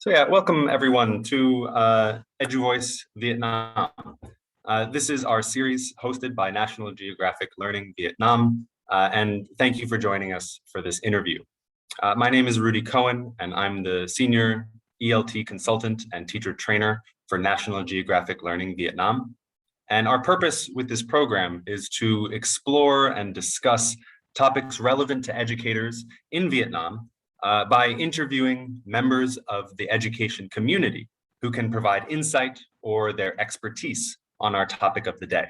So yeah, welcome everyone to EduVoice Vietnam. This is our series hosted by National Geographic Learning Vietnam, and thank you for joining us for this interview. My name is Rudy Cohen, and I'm the Senior ELT Consultant and Teacher Trainer for National Geographic Learning Vietnam. And our purpose with this program is to explore and discuss topics relevant to educators in Vietnam by interviewing members of the education community who can provide insight or their expertise on our topic of the day.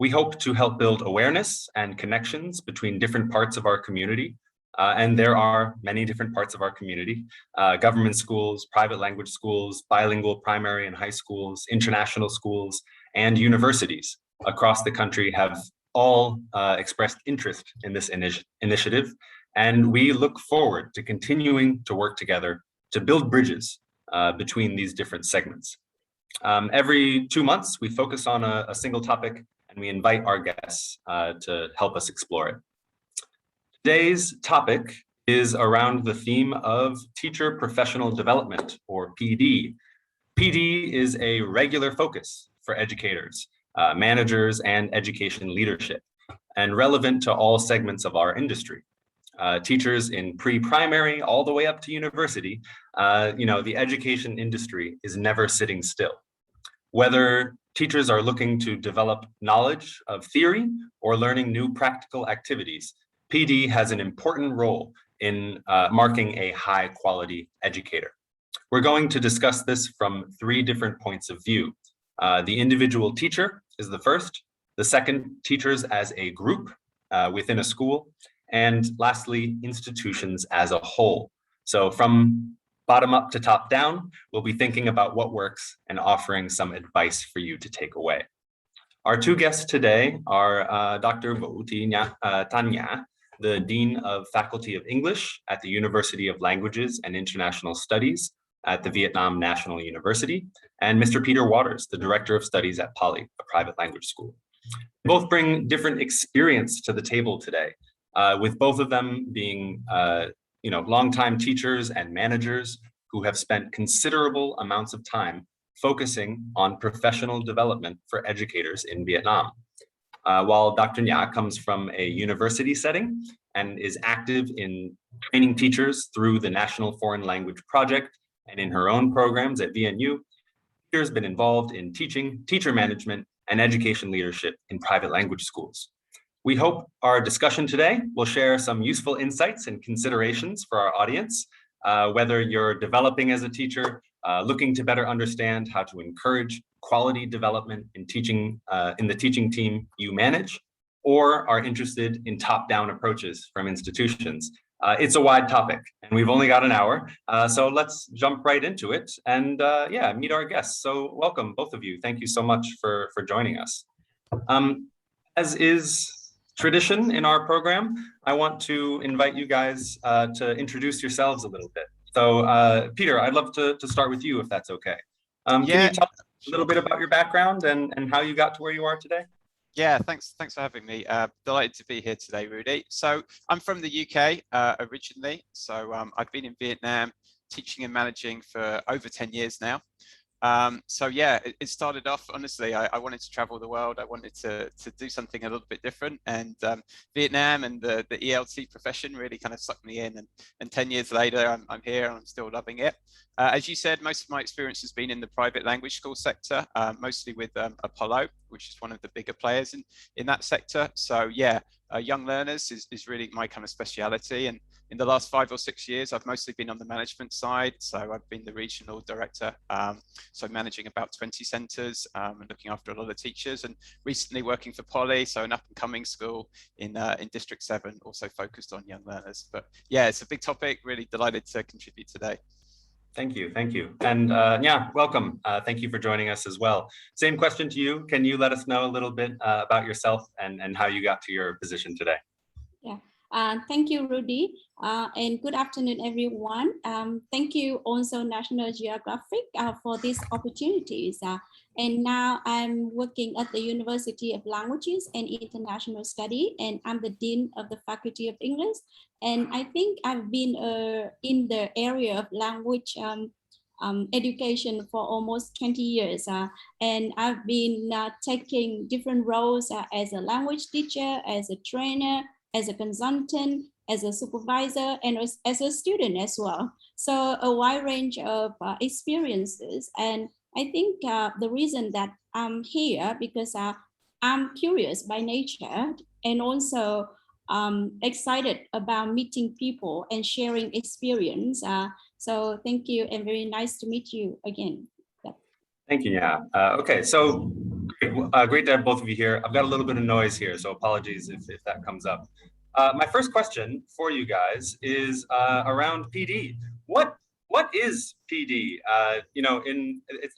We hope to help build awareness and connections between different parts of our community, and there are many different parts of our community: government schools, private language schools, bilingual primary and high schools, international schools, and universities across the country have all expressed interest in this initiative. And we look forward to continuing to work together to build bridges between these different segments. Every 2 months, we focus on a single topic, and we invite our guests to help us explore it. Today's topic is around the theme of teacher professional development, or PD. PD is a regular focus for educators, managers, and education leadership, and relevant to all segments of our industry. Teachers in pre-primary all the way up to university, the education industry is never sitting still. Whether teachers are looking to develop knowledge of theory or learning new practical activities, PD has an important role in marking a high quality educator. We're going to discuss this from 3 different points of view. The individual teacher is the first, the second, teachers as a group within a school, and lastly, institutions as a whole. So from bottom up to top down, we'll be thinking about what works and offering some advice for you to take away. Our 2 guests today are Dr. Thi Thanh Nha, the Dean of Faculty of English at the University of Languages and International Studies at the Vietnam National University, and Mr. Peter Waters, the Director of Studies at Poly, a private language school. They both bring different experience to the table today, with both of them being longtime teachers and managers who have spent considerable amounts of time focusing on professional development for educators in Vietnam. While Dr. Nha comes from a university setting and is active in training teachers through the National Foreign Language Project and in her own programs at VNU, Peter's been involved in teaching, teacher management, and education leadership in private language schools. We hope our discussion today will share some useful insights and considerations for our audience, whether you're developing as a teacher, looking to better understand how to encourage quality development in teaching in the teaching team you manage, or are interested in top-down approaches from institutions. It's a wide topic, and we've only got an hour, so let's jump right into it and meet our guests. So welcome, both of you. Thank you so much for joining us. As is tradition in our program, I want to invite you guys to introduce yourselves a little bit. So Peter, I'd love to start with you if that's okay. Can you tell us a little bit about your background and how you got to where you are today? Yeah, thanks for having me. Delighted to be here today, Rudy. So I'm from the UK originally. So I've been in Vietnam teaching and managing for over 10 years now. So yeah, it started off, honestly, I wanted to travel the world. I wanted to do something a little bit different, and Vietnam and the ELT profession really kind of sucked me in, and 10 years later, I'm here and I'm still loving it. As you said, most of my experience has been in the private language school sector, mostly with Apollo, which is one of the bigger players in that sector. So yeah, young learners is really my kind of speciality. And in the last 5 or 6 years, I've mostly been on the management side. So I've been the regional director, so managing about 20 centres and looking after a lot of teachers, and recently working for Poly, so an up and coming school in District 7, also focused on young learners. But yeah, it's a big topic, really delighted to contribute today. Thank you. And welcome. Thank you for joining us as well. Same question to you. Can you let us know a little bit about yourself and how you got to your position today? Yeah. Thank you, Rudy, and good afternoon, everyone. Thank you also National Geographic for these opportunities. And now I'm working at the University of Languages and International Studies, and I'm the Dean of the Faculty of English. And I think I've been in the area of language education for almost 20 years. And I've been taking different roles as a language teacher, as a trainer, as a consultant, as a supervisor, and as a student as well. So a wide range of experiences. And I think the reason that I'm here because I'm curious by nature, and also excited about meeting people and sharing experience. So thank you, and very nice to meet you again. Thank you, yeah. Okay, so great to have both of you here. I've got a little bit of noise here, so apologies if that comes up. My first question for you guys is around PD. What is PD? You know,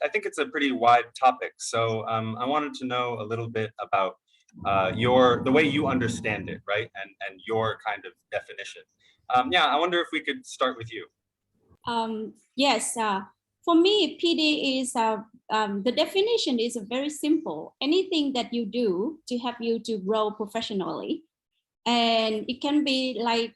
I think it's a pretty wide topic. So I wanted to know a little bit about the way you understand it, right? And your kind of definition. Yeah, I wonder if we could start with you. Yes, for me, PD is, the definition is very simple. Anything that you do to help you to grow professionally. And it can be like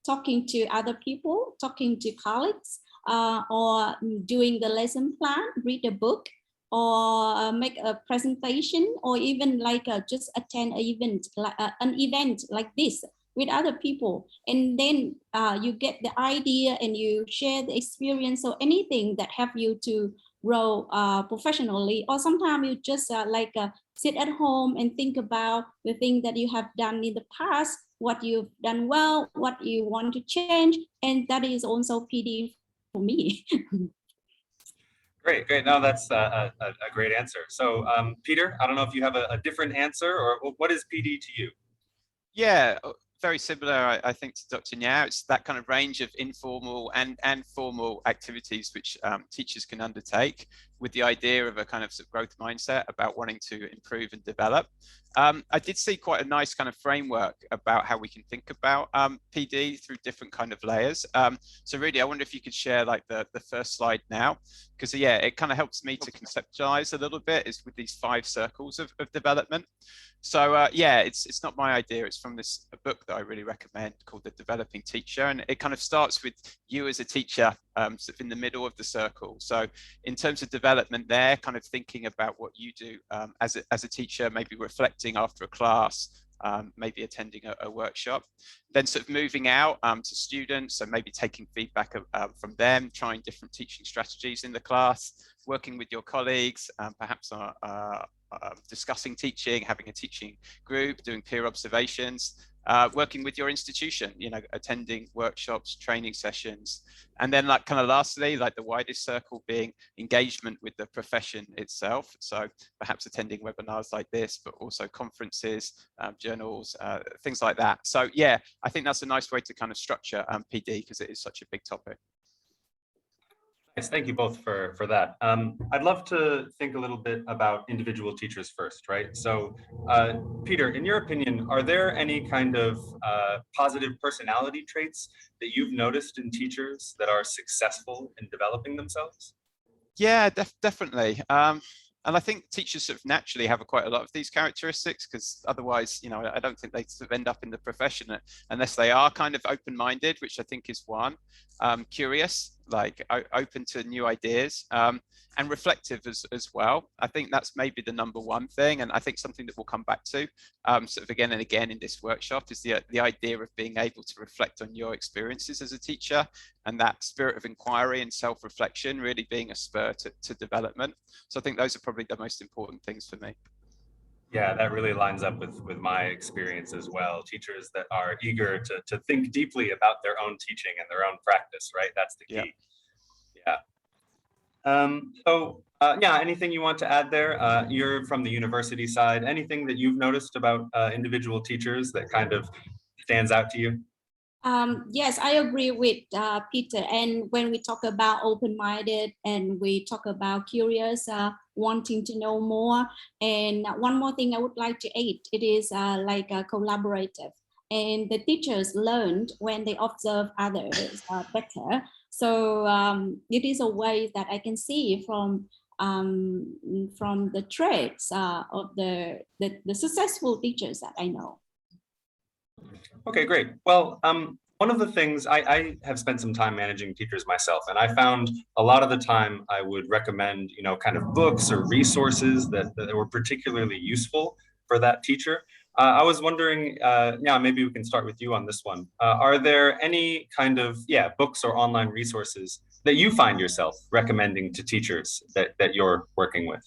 talking to other people, talking to colleagues, or doing the lesson plan, read a book, or make a presentation, or even like just attend an event like this with other people. And then you get the idea and you share the experience, or anything that help you to grow professionally. Or sometimes you just sit at home and think about the thing that you have done in the past, what you've done well, what you want to change. And that is also PD for me. Great. No, that's a great answer. So Peter, I don't know if you have a different answer, or what is PD to you? Yeah, very similar, I think, to Dr. Nha. It's that kind of range of informal and formal activities which teachers can undertake, with the idea of a kind of growth mindset about wanting to improve and develop. I did see quite a nice kind of framework about how we can think about PD through different kind of layers. So really, I wonder if you could share like the first slide now, because yeah, it kind of helps me to conceptualize a little bit, is with these 5 circles of development. So yeah, it's not my idea. It's from this book that I really recommend called The Developing Teacher. And it kind of starts with you as a teacher sort of in the middle of the circle. So in terms of development there, kind of thinking about what you do as a teacher, maybe reflecting after a class, maybe attending a workshop, then sort of moving out to students, so maybe taking feedback from them, trying different teaching strategies in the class, working with your colleagues, perhaps discussing teaching, having a teaching group, doing peer observations, working with your institution, you know, attending workshops, training sessions, and then like kind of lastly, like the widest circle being engagement with the profession itself. So perhaps attending webinars like this, but also conferences, journals, things like that. So yeah, I think that's a nice way to kind of structure PD, because it is such a big topic. Yes, thank you both for that. I'd love to think a little bit about individual teachers first, right? So, Peter, in your opinion, are there any kind of positive personality traits that you've noticed in teachers that are successful in developing themselves? Yeah, definitely. And I think teachers sort of naturally have quite a lot of these characteristics, because otherwise, you know, I don't think they sort of end up in the profession unless they are kind of open-minded, which I think is one. Curious, like open to new ideas, and reflective as well. I think that's maybe the #1 thing, and I think something that we'll come back to sort of again and again in this workshop is the idea of being able to reflect on your experiences as a teacher, and that spirit of inquiry and self-reflection really being a spur to development. So I think those are probably the most important things for me. Yeah, that really lines up with my experience as well. Teachers that are eager to think deeply about their own teaching and their own practice, right? That's the key. Yeah. Yeah, anything you want to add there? You're from the university side. Anything that you've noticed about individual teachers that kind of stands out to you? Yes, I agree with Peter. And when we talk about open-minded and we talk about curious, wanting to know more, and one more thing I would like to add, it is like a collaborative. And the teachers learned when they observe others better. So it is a way that I can see from the traits of the successful teachers that I know. Okay, great. Well, one of the things I have spent some time managing teachers myself, and I found a lot of the time I would recommend, kind of books or resources that were particularly useful for that teacher. I was wondering, maybe we can start with you on this one. Are there any kind of, books or online resources that you find yourself recommending to teachers that you're working with?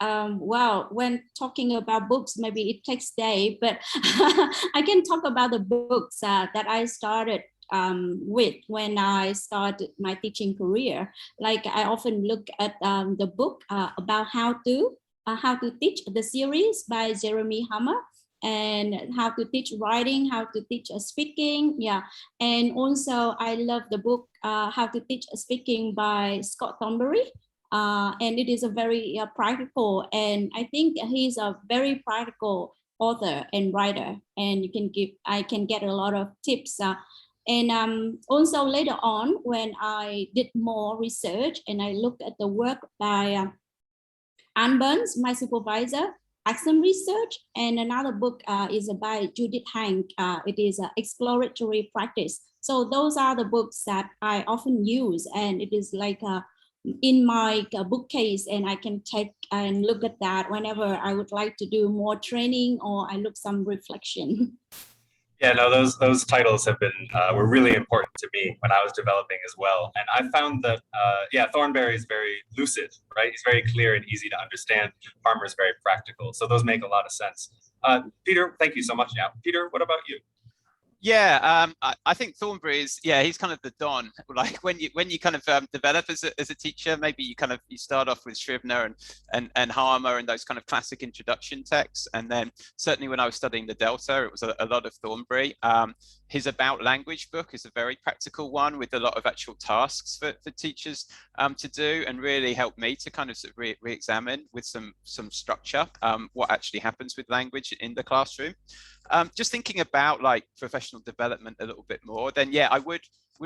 Well, when talking about books, maybe it takes day, but I can talk about the books that I started with when I started my teaching career. Like I often look at the book about how to teach, the series by Jeremy Hammer, and how to teach writing, how to teach speaking. Yeah, and also I love the book How to Teach Speaking by Scott Thornberry. And it is a very practical, and I think he's a very practical author and writer, and I can get a lot of tips. And also later on, when I did more research and I looked at the work by Ann Burns, my supervisor, Accent Research, and another book is by Judith Hank. It is Exploratory Practice. So those are the books that I often use, and it is like in my bookcase, and I can take and look at that whenever I would like to do more training or I look some reflection. Yeah, no, those titles have been were really important to me when I was developing as well. And I found that Thornberry is very lucid, right? He's very clear and easy to understand. Harmer is very practical, so those make a lot of sense. Peter, thank you so much. Yeah, Peter, what about you? Yeah, I think Thornberry is, he's kind of the Don. Like when you kind of develop as a teacher, maybe you start off with Scrivener and Harmer and those kind of classic introduction texts. And then certainly when I was studying the Delta, it was a lot of Thornberry. His About Language book is a very practical one with a lot of actual tasks for teachers to do, and really helped me to kind of re-examine with some structure what actually happens with language in the classroom. Just thinking about like professional development a little bit more, then I would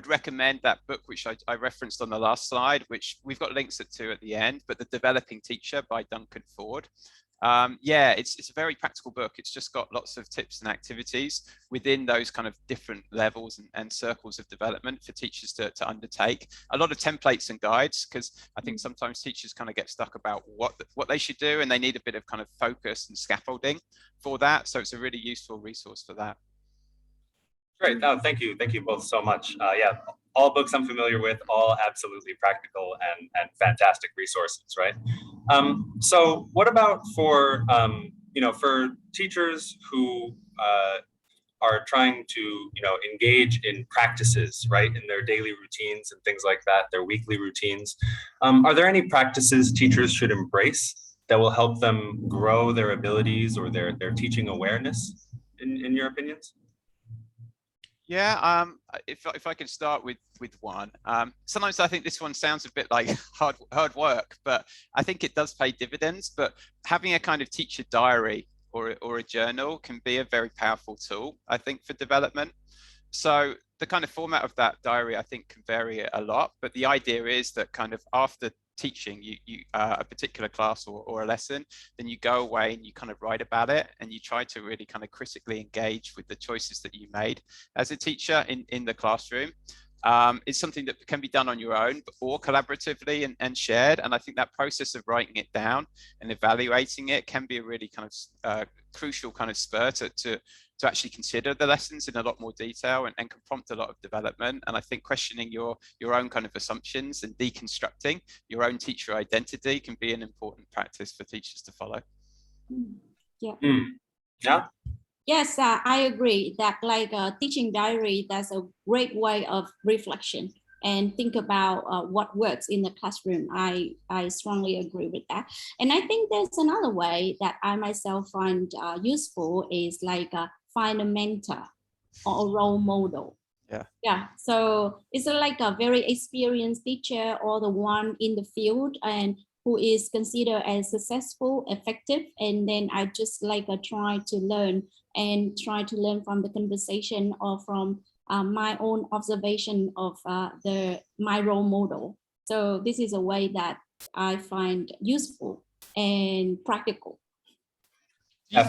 recommend that book which I referenced on the last slide, which we've got links to at the end, but The Developing Teacher by Duncan Ford. It's a very practical book. It's just got lots of tips and activities within those kind of different levels and circles of development for teachers to undertake. A lot of templates and guides, because I think sometimes teachers kind of get stuck about what they should do, and they need a bit of kind of focus and scaffolding for that. So it's a really useful resource for that. Great. No, thank you both so much. All books I'm familiar with, all absolutely practical and fantastic resources, right? So what about for for teachers who are trying to engage in practices, right, in their daily routines and things like that, their weekly routines? Are there any practices teachers should embrace that will help them grow their abilities or their teaching awareness, in your opinions? Yeah, if I could start with one. Sometimes I think this one sounds a bit like hard work, but I think it does pay dividends. But having a kind of teacher diary or a journal can be a very powerful tool, I think, for development. So the kind of format of that diary, I think, can vary a lot. But the idea is that kind of after teaching you a particular class or a lesson, then you go away and you kind of write about it, and you try to really kind of critically engage with the choices that you made as a teacher in the classroom. It's something that can be done on your own or collaboratively and shared. And I think that process of writing it down and evaluating it can be a really kind of crucial kind of spur to actually consider the lessons in a lot more detail, and can prompt a lot of development. And I think questioning your own kind of assumptions and deconstructing your own teacher identity can be an important practice for teachers to follow. Yeah. Yeah. Yes, I agree that like a teaching diary, that's a great way of reflection and think about what works in the classroom. I strongly agree with that. And I think there's another way that I myself find useful is like find a mentor or a role model. Yeah. So it's like a very experienced teacher or the one in the field and who is considered as successful, effective, and then I just like try to learn from the conversation or from my own observation of my role model. So this is a way that I find useful and practical.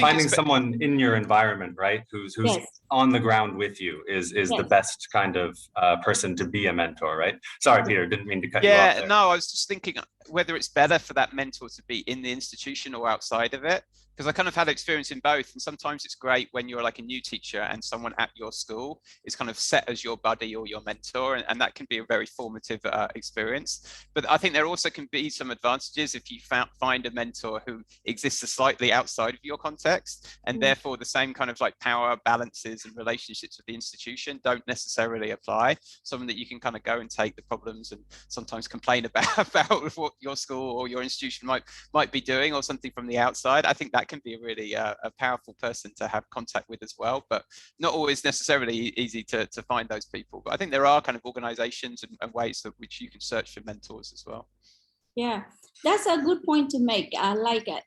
Finding someone in your environment, right, who's yes. on the ground with you is the Yes. best kind of person to be a mentor, right? Sorry, Peter, didn't mean to cut you off there. No, I was just thinking whether it's better for that mentor to be in the institution or outside of it, because I kind of had experience in both, and sometimes it's great when you're like a new teacher and someone at your school is kind of set as your buddy or your mentor, and that can be a very formative experience. But I think there also can be some advantages if you find a mentor who exists slightly outside of your context, and therefore the same kind of like power balances and relationships with the institution don't necessarily apply. Someone that you can kind of go and take the problems and sometimes complain about what your school or your institution might be doing, or something from the outside. I think that can be a really a powerful person to have contact with as well, but not always necessarily easy to find those people. But I think there are kind of organizations and ways that which you can search for mentors as well. Yeah, that's a good point to make.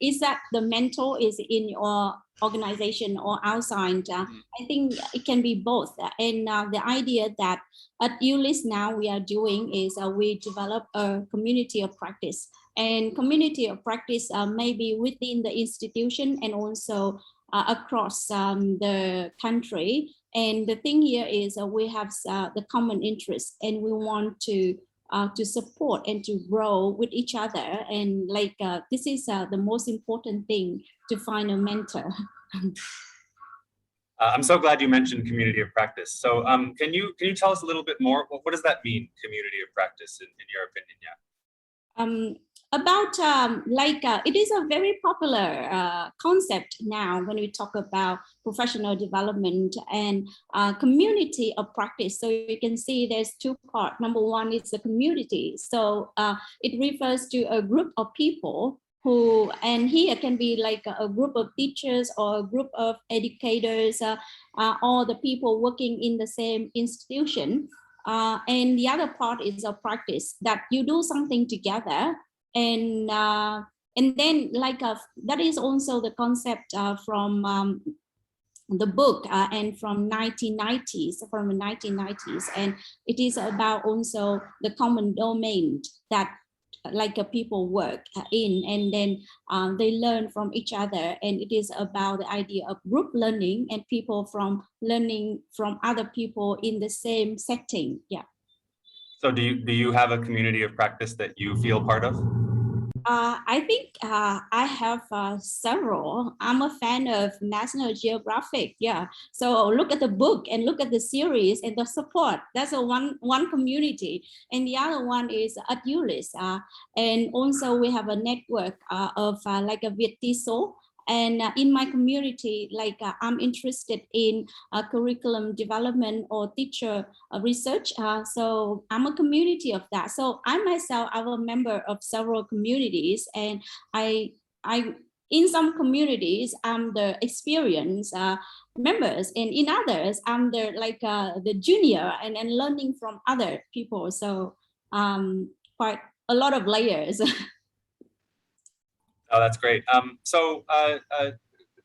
Is that the mentor is in your organization or outside? I think it can be both. And the idea that at ULIS now we are doing is we develop a community of practice. And community of practice may be within the institution and also across the country. And the thing here is we have the common interest, and we want to support and to grow with each other. And this is the most important thing to find a mentor. I'm so glad you mentioned community of practice. So can you tell us a little bit more? What does that mean, community of practice, in your opinion? Yeah. It is a very popular concept now when we talk about professional development and community of practice. So you can see there's two parts. Number one is the community. So it refers to a group of people who, and here can be like a group of teachers or a group of educators, or the people working in the same institution. And the other part is a practice that you do something together. And then that is also the concept from the book and from 1990s, and it is about also the common domain that people work in, and then they learn from each other, and it is about the idea of group learning and people from learning from other people in the same setting. Yeah. So do you have a community of practice that you feel part of? I think I have several. I'm a fan of National Geographic. Yeah. So look at the book and look at the series and the support. That's one community. And the other one is at ULIS. And also we have a network of like a Viettiso. And in my community, I'm interested in curriculum development or teacher research. So I'm a community of that. So I myself, I'm a member of several communities, and I in some communities, I'm the experienced members, and in others, I'm the junior and learning from other people. So quite a lot of layers. Oh, that's great.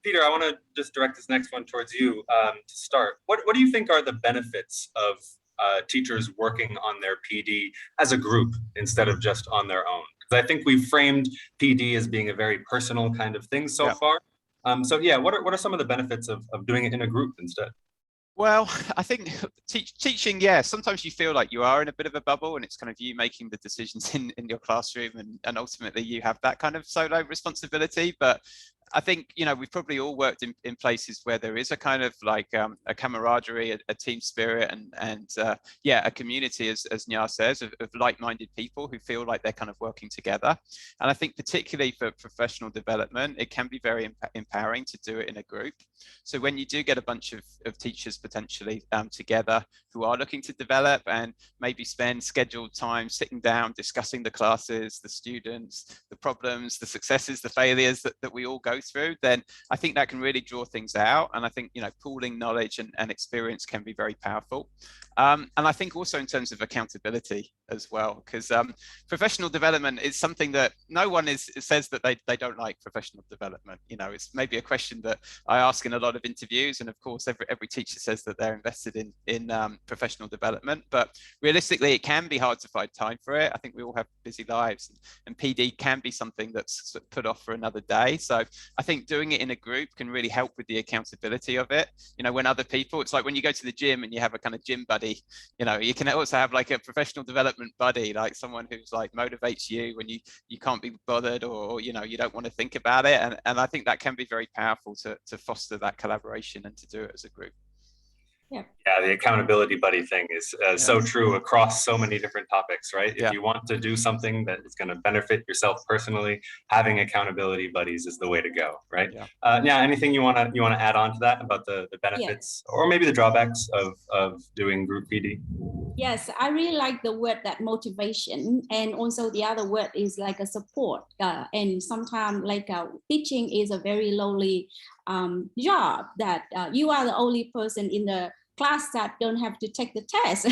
Peter, I want to just direct this next one towards you to start. What do you think are the benefits of teachers working on their PD as a group instead of just on their own? Because I think we've framed PD as being a very personal kind of thing so far. What are some of the benefits of doing it in a group instead? Well, I think teaching, sometimes you feel like you are in a bit of a bubble, and it's kind of you making the decisions in your classroom, and ultimately you have that kind of solo responsibility. But I think, we've probably all worked in places where there is a kind of like a camaraderie, a team spirit, and a community, as Nha says, of like-minded people who feel like they're kind of working together. And I think particularly for professional development, it can be very empowering to do it in a group. So when you do get a bunch of teachers potentially together who are looking to develop and maybe spend scheduled time sitting down, discussing the classes, the students, the problems, the successes, the failures that we all go through, then I think that can really draw things out. And I think, pooling knowledge and experience can be very powerful. And I think also in terms of accountability as well, because professional development is something that no one says that they don't like professional development. You know, it's maybe a question that I ask in a lot of interviews, and of course every teacher says that they're invested in professional development, but realistically it can be hard to find time for it. I think we all have busy lives, and PD can be something that's put off for another day. So I think doing it in a group can really help with the accountability of it. You know, when other people, it's like when you go to the gym and you have a kind of gym buddy, you know, you can also have like a professional development buddy, like someone who's like motivates you when you can't be bothered, or you know, you don't want to think about it. And I think that can be very powerful to foster that collaboration and to do it as a group. Yeah, the accountability buddy thing is so true across so many different topics, right? If you want to do something that is going to benefit yourself personally, having accountability buddies is the way to go, right? Yeah. Anything you want to add on to that about the benefits or maybe the drawbacks of doing group PD? Yes, I really like the word that motivation, and also the other word is like a support. And sometimes like teaching is a very lowly job that you are the only person in the class that don't have to take the test.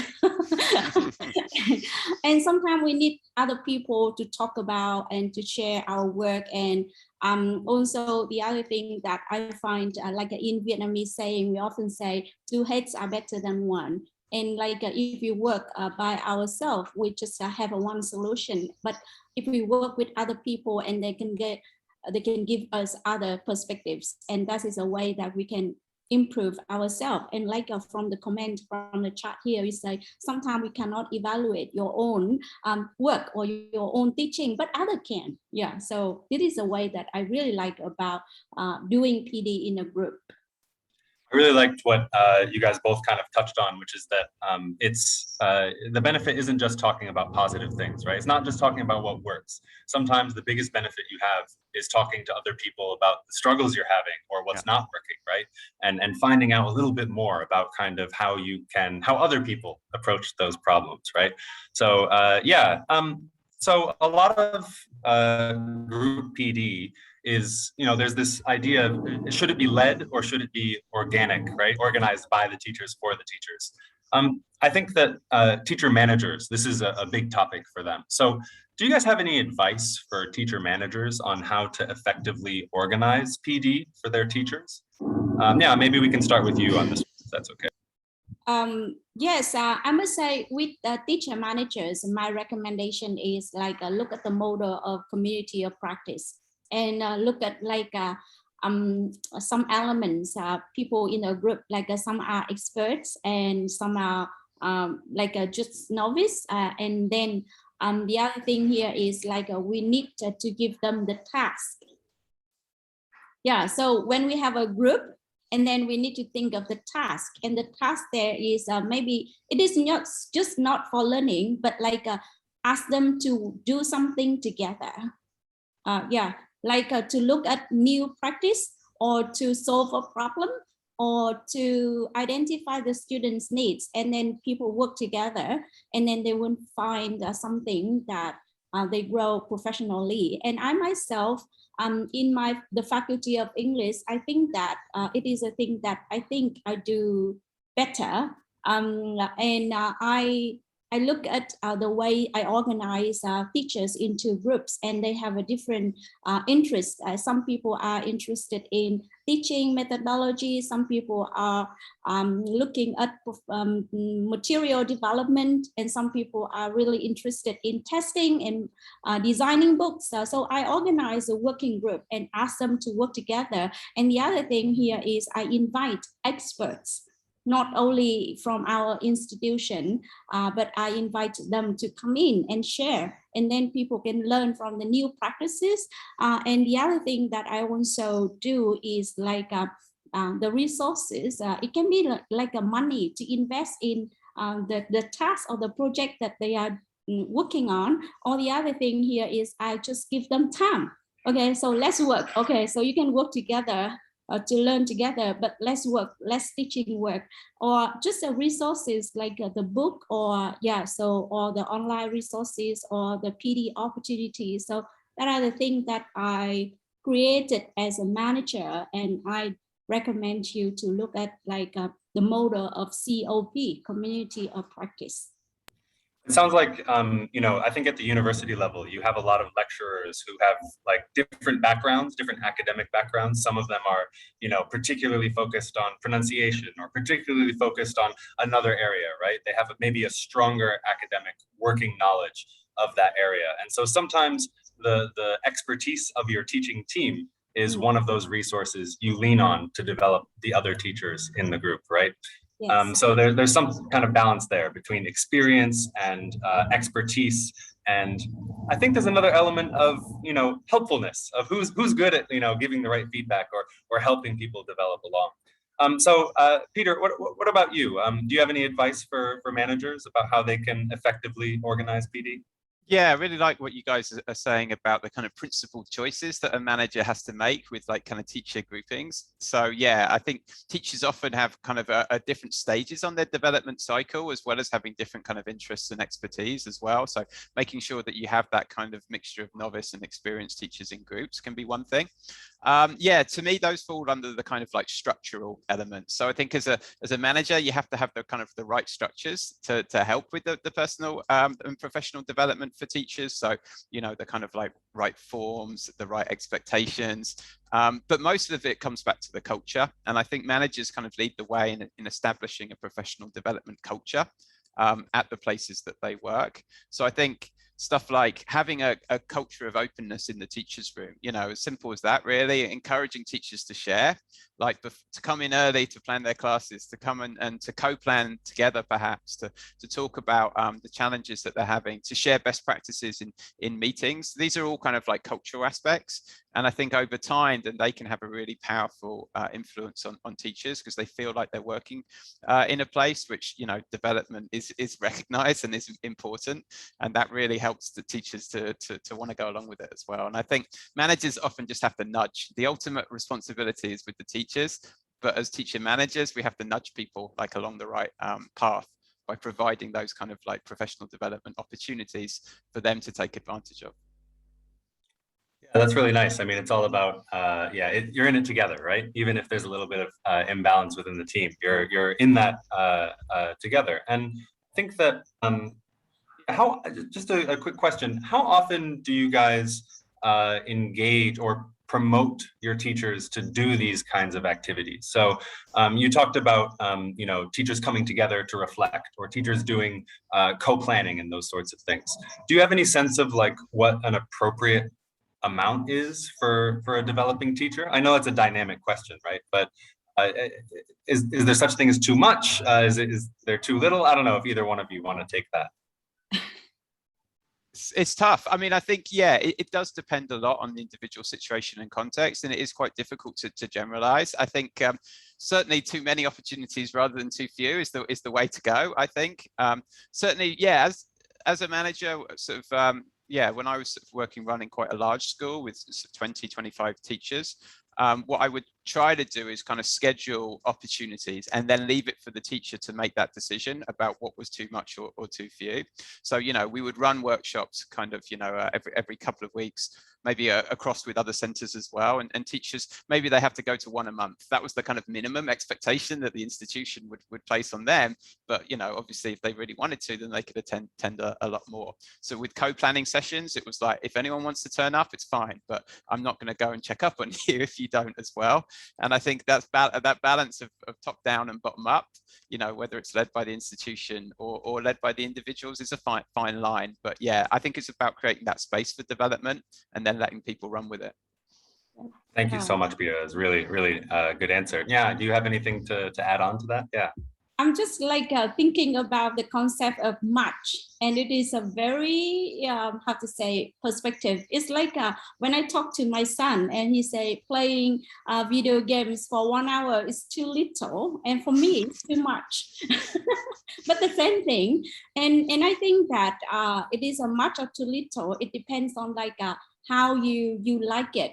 And sometimes we need other people to talk about and to share our work. And also the other thing that I find like in Vietnamese saying, we often say 2 heads are better than 1. And like if we work by ourselves, we just have one solution. But if we work with other people and they can give us other perspectives, and that is a way that we can improve ourselves. And like from the comment from the chat here, we say sometimes we cannot evaluate your own work or your own teaching, but other can. Yeah, so this is a way that I really like about doing PD in a group. I really liked what you guys both kind of touched on, which is that it's the benefit isn't just talking about positive things, right? It's not just talking about what works. Sometimes the biggest benefit you have is talking to other people about the struggles you're having or what's not working, right? And finding out a little bit more about kind of how other people approach those problems, right? So so a lot of group PD is, you know, there's this idea of should it be led or should it be organic, right? Organized by the teachers for the teachers. I think that teacher managers, this is a big topic for them. So do you guys have any advice for teacher managers on how to effectively organize PD for their teachers? Yeah, maybe we can start with you on this, if that's okay. Yes, I must say with teacher managers, my recommendation is like look at the model of community of practice and look at like some elements, people in a group, like some are experts and some are like just novice. And then the other thing here is like we need to give them the task. Yeah, so when we have a group, and then we need to think of the task, and the task there is maybe it is not just not for learning, but like ask them to do something together. Yeah, like to look at new practice or to solve a problem or to identify the students' needs, and then people work together, and then they will find something that they grow professionally. And I myself, in the faculty of English, I think that it is a thing that I think I do better. And I look at the way I organize teachers into groups, and they have a different interest. Some people are interested in teaching methodology. Some people are looking at material development, and some people are really interested in testing and designing books. So I organize a working group and ask them to work together. And the other thing here is I invite experts, not only from our institution, but I invite them to come in and share, and then people can learn from the new practices. And the other thing that I also do is like the resources. It can be like a money to invest in the task or the project that they are working on. Or the other thing here is I just give them time. Okay, so let's work. Okay, so you can work together to learn together, but less work, less teaching work, or just the resources like the book, or or the online resources or the PD opportunities. So that are the things that I created as a manager, and I recommend you to look at like the model of COP, community of practice. It sounds like, I think at the university level, you have a lot of lecturers who have like different backgrounds, different academic backgrounds. Some of them are, particularly focused on pronunciation or particularly focused on another area, right? They have maybe a stronger academic working knowledge of that area. And so sometimes the expertise of your teaching team is one of those resources you lean on to develop the other teachers in the group, right? Yes. So there's some kind of balance there between experience and expertise, and I think there's another element of helpfulness, of who's good at giving the right feedback or helping people develop along. So Peter, what about you? Do you have any advice for managers about how they can effectively organize PD? Yeah, I really like what you guys are saying about the kind of principled choices that a manager has to make with like kind of teacher groupings. So yeah, I think teachers often have kind of a different stages on their development cycle, as well as having different kind of interests and expertise as well. So making sure that you have that kind of mixture of novice and experienced teachers in groups can be one thing. Yeah, to me, those fall under the kind of like structural elements. So I think as a manager, you have to have the kind of the right structures to help with the personal and professional development for teachers. So, the kind of like right forms, the right expectations. But most of it comes back to the culture. And I think managers kind of lead the way in establishing a professional development culture at the places that they work. So I think stuff like having a culture of openness in the teachers' room, as simple as that, really, encouraging teachers to share, like to come in early to plan their classes, to come and to co-plan together, perhaps, to talk about the challenges that they're having, to share best practices in meetings. These are all kind of like cultural aspects. And I think over time, then they can have a really powerful influence on teachers, because they feel like they're working in a place which, development is recognized and is important. And that really helps the teachers to want to go along with it as well. And I think managers often just have to nudge. The ultimate responsibility is with the teachers, but as teacher managers, we have to nudge people like along the right path by providing those kind of like professional development opportunities for them to take advantage of. Yeah, that's really nice. I mean, it's all about, you're in it together, right? Even if there's a little bit of imbalance within the team, you're in that together. And I think that, just a quick question, how often do you guys engage or promote your teachers to do these kinds of activities? So you talked about, teachers coming together to reflect, or teachers doing co-planning and those sorts of things. Do you have any sense of like what an appropriate amount is for a developing teacher? I know it's a dynamic question, right? But is there such thing as too much? Is there too little? I don't know if either one of you want to take that. It's tough. I mean, I think, yeah, it does depend a lot on the individual situation and context, and it is quite difficult to generalize. I think certainly too many opportunities rather than too few is the way to go, I think. Certainly, yeah, as a manager, sort of, when I was running quite a large school with 20, 25 teachers, what I would try to do is kind of schedule opportunities and then leave it for the teacher to make that decision about what was too much or too few. So, we would run workshops kind of, every couple of weeks, maybe across with other centres as well. And teachers, maybe they have to go to one a month. That was the kind of minimum expectation that the institution would place on them. But, obviously, if they really wanted to, then they could attend a lot more. So with co-planning sessions, it was like, if anyone wants to turn up, it's fine. But I'm not going to go and check up on you if you don't as well. And I think that balance of top down and bottom up, whether it's led by the institution or led by the individuals, is a fine line. But yeah, I think it's about creating that space for development and then letting people run with it. Thank you so much, Peter. It's really, really good answer. Yeah, do you have anything to add on to that? Yeah. I'm just like thinking about the concept of much, and it is a very, how to say, perspective. It's like when I talk to my son and he say playing video games for 1 hour is too little, and for me it's too much. But the same thing, and I think that it is a much or too little. It depends on like how you like it.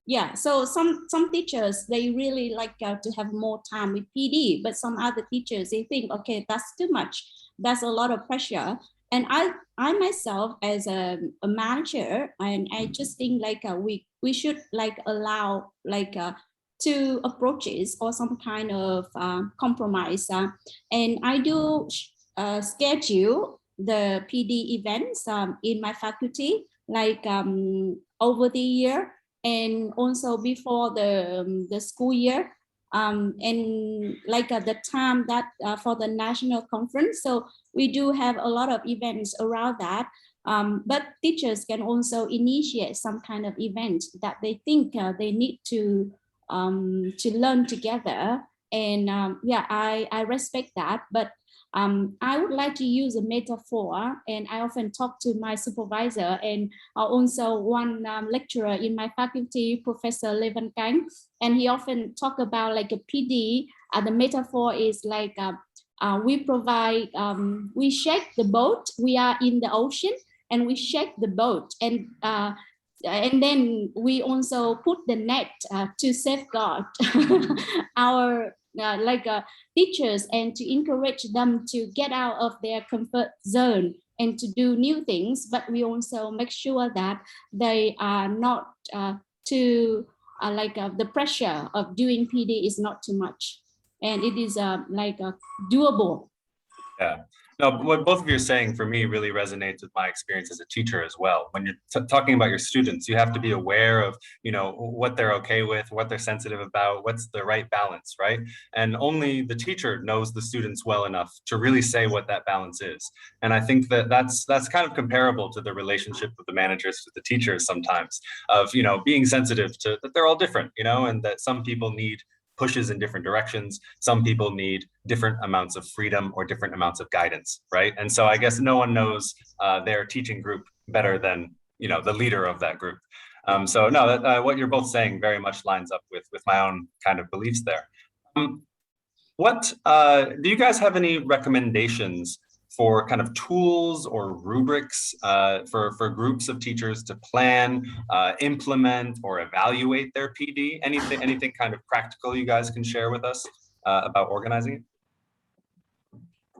Yeah, so some teachers, they really like to have more time with PD, but some other teachers, they think, okay, that's too much. That's a lot of pressure. And I myself, as a manager, and I just think like we should like allow like two approaches or some kind of compromise. And I do schedule the PD events in my faculty, like over the year and also before the school year. And like the time that for the national conference. So we do have a lot of events around that. But teachers can also initiate some kind of event that they think they need to learn together. And yeah, I respect that. But I would like to use a metaphor, and I often talk to my supervisor and also one lecturer in my faculty, Professor Lê Văn Cánh, and he often talk about like a PD. The metaphor is like we provide, we shake the boat. We are in the ocean and we shake the boat, and then we also put the net to safeguard our teachers and to encourage them to get out of their comfort zone and to do new things. But we also make sure that they are not too the pressure of doing PD is not too much, and it is doable. Yeah. No, what both of you are saying for me really resonates with my experience as a teacher as well. When you're talking about your students, you have to be aware of, you know, what they're okay with, what they're sensitive about, what's the right balance, right? And only the teacher knows the students well enough to really say what that balance is. And I think that that's kind of comparable to the relationship with the managers with the teachers sometimes, of, you know, being sensitive to that they're all different, you know, and that some people need pushes in different directions. Some people need different amounts of freedom or different amounts of guidance, right? And so I guess no one knows their teaching group better than, you know, the leader of that group. So no, what you're both saying very much lines up with my own kind of beliefs there. What do you guys have any recommendations for kind of tools or rubrics for groups of teachers to plan, implement, or evaluate their PD? Anything kind of practical you guys can share with us about organizing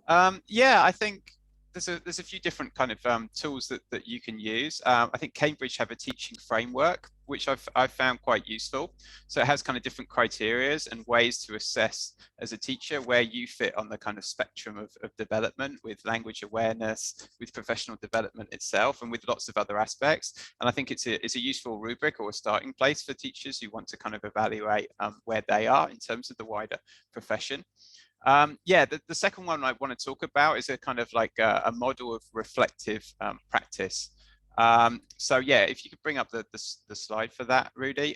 it? Yeah, I think there's a few different kind of tools that you can use. I think Cambridge have a teaching framework, which I've found quite useful. So it has kind of different criterias and ways to assess as a teacher where you fit on the kind of spectrum of development, with language awareness, with professional development itself, and with lots of other aspects. And I think it's a useful rubric or a starting place for teachers who want to kind of evaluate where they are in terms of the wider profession. Yeah, the second one I want to talk about is a kind of like a model of reflective practice. So yeah, if you could bring up the slide for that, Rudy.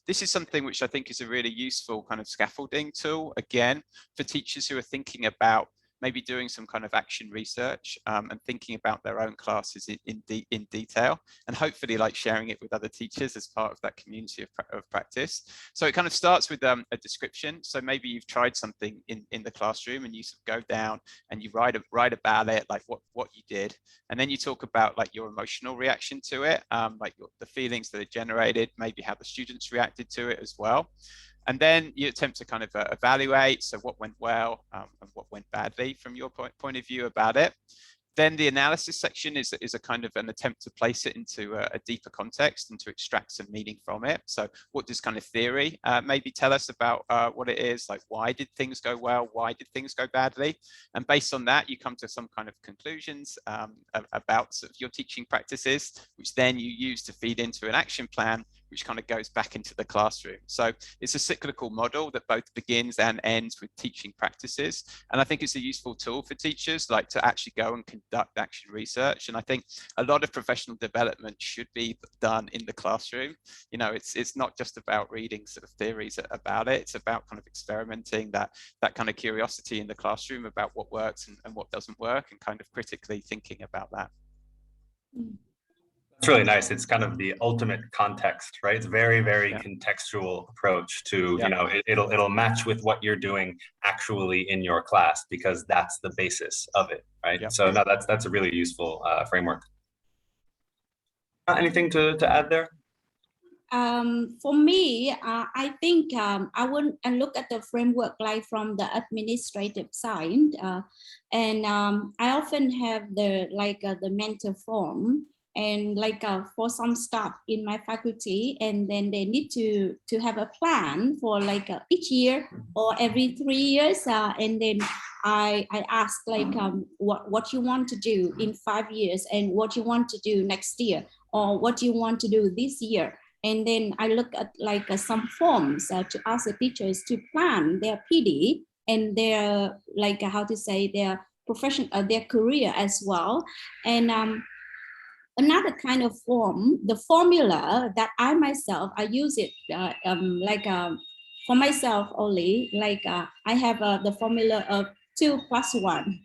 This is something which I think is a really useful kind of scaffolding tool, again, for teachers who are thinking about maybe doing some kind of action research and thinking about their own classes in detail, and hopefully like sharing it with other teachers as part of that community of practice. So it kind of starts with a description. So maybe you've tried something in the classroom and you go down and you write about it, like what you did, and then you talk about like your emotional reaction to it, like the feelings that it generated, maybe how the students reacted to it as well. And then you attempt to kind of evaluate, so what went well and what went badly from your point of view about it. Then the analysis section is a kind of an attempt to place it into a deeper context and to extract some meaning from it. So what does kind of theory maybe tell us about what it is? Like, why did things go well? Why did things go badly? And based on that, you come to some kind of conclusions about sort of your teaching practices, which then you use to feed into an action plan, which kind of goes back into the classroom. So it's a cyclical model that both begins and ends with teaching practices. And I think it's a useful tool for teachers, like to actually go and conduct action research. And I think a lot of professional development should be done in the classroom. You know, it's not just about reading sort of theories about it. It's about kind of experimenting, that kind of curiosity in the classroom about what works and what doesn't work, and kind of critically thinking about that. It's really nice. It's kind of the ultimate context, right? It's very, very contextual approach to, you know, it'll match with what you're doing actually in your class, because that's the basis of it, right? So no, that's a really useful framework. Anything to add there? For me, I think I would look at the framework like from the administrative side, and I often have the mentor form. And like for some staff in my faculty, and then they need to have a plan for like each year or every 3 years, and then I ask like what you want to do in 5 years and what you want to do next year, or what you want to do this year. And then I look at like some forms to ask the teachers to plan their PD and their like how to say their profession, their career as well. And another kind of form, the formula that I myself, I use it for myself only, like I have the formula of 2 + 1.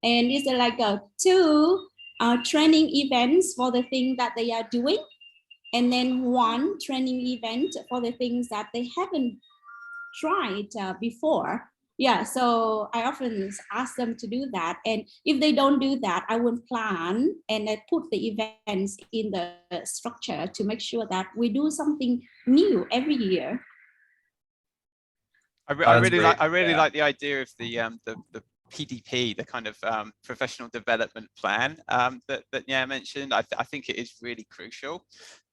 And it's like a 2 training events for the thing that they are doing, and then 1 training event for the things that they haven't tried before. Yeah, so I often ask them to do that. And if they don't do that, I will plan and I put the events in the structure to make sure that we do something new every year. I really like the idea of the PDP, the kind of professional development plan that Nha mentioned. I think it is really crucial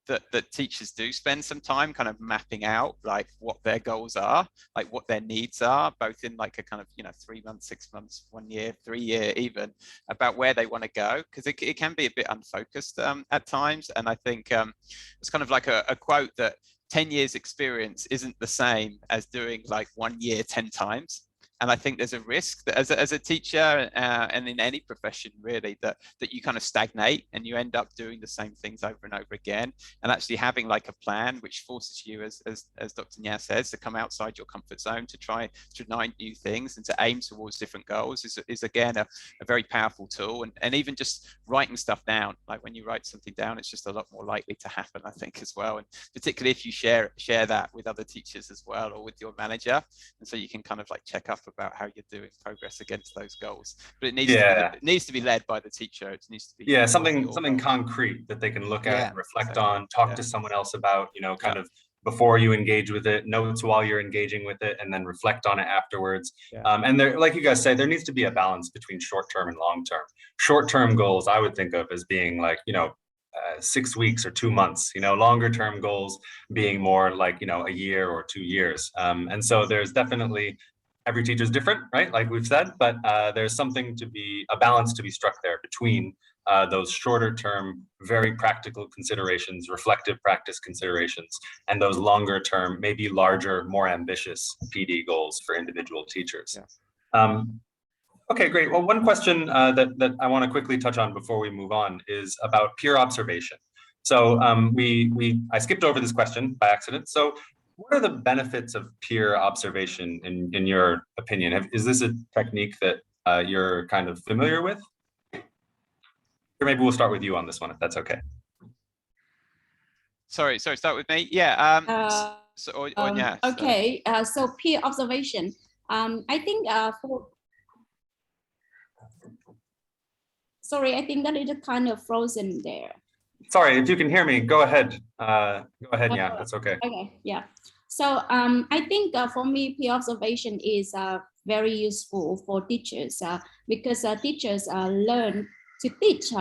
that teachers do spend some time kind of mapping out like what their goals are, like what their needs are, both in like a kind of 3 months, 6 months, 1 year, 3 year, even about where they want to go, because it can be a bit unfocused at times. And I think it's kind of like a quote that 10 years experience isn't the same as doing like 1 year 10 times. And I think there's a risk that as a teacher and in any profession really, that you kind of stagnate and you end up doing the same things over and over again. And actually having like a plan which forces you, as Dr. Nha says, to come outside your comfort zone, to try new things and to aim towards different goals is again a very powerful tool. And even just writing stuff down, like when you write something down, it's just a lot more likely to happen, I think, as well. And particularly if you share that with other teachers as well, or with your manager, and so you can kind of like check up about how you're doing progress against those goals. But it needs to be led by the teacher. It needs to be something concrete that they can look at and reflect on, talk to someone else about, kind of before you engage with it, notes while you're engaging with it, and then reflect on it afterwards. And there, like you guys say, there needs to be a balance between short-term and long-term. Short-term goals I would think of as being like 6 weeks or 2 months, longer term goals being more like a year or 2 years. And so there's definitely, every teacher is different, right? Like we've said, but there's a balance to be struck there between those shorter term, very practical considerations, reflective practice considerations, and those longer term, maybe larger, more ambitious PD goals for individual teachers. Okay, great. Well, one question that I want to quickly touch on before we move on is about peer observation. So I skipped over this question by accident. So what are the benefits of peer observation in your opinion? Is this a technique that you're kind of familiar with? Or maybe we'll start with you on this one, if that's okay. Sorry, start with me. Yeah. Yeah. Okay. So peer observation. I think sorry, I think that is kind of frozen there. Sorry, if you can hear me, go ahead. Yeah, that's okay. Okay, yeah. So I think for me, peer observation is very useful for teachers because teachers learn to teach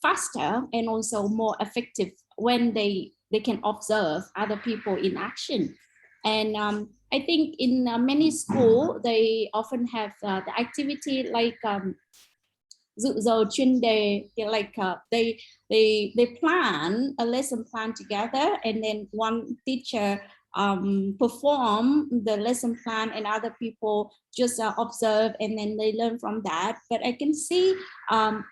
faster and also more effective when they can observe other people in action. And I think in many schools, they often have the activity like dự giờ chuyên đề, like they plan a lesson plan together, and then one teacher perform the lesson plan and other people just observe, and then they learn from that. But I can see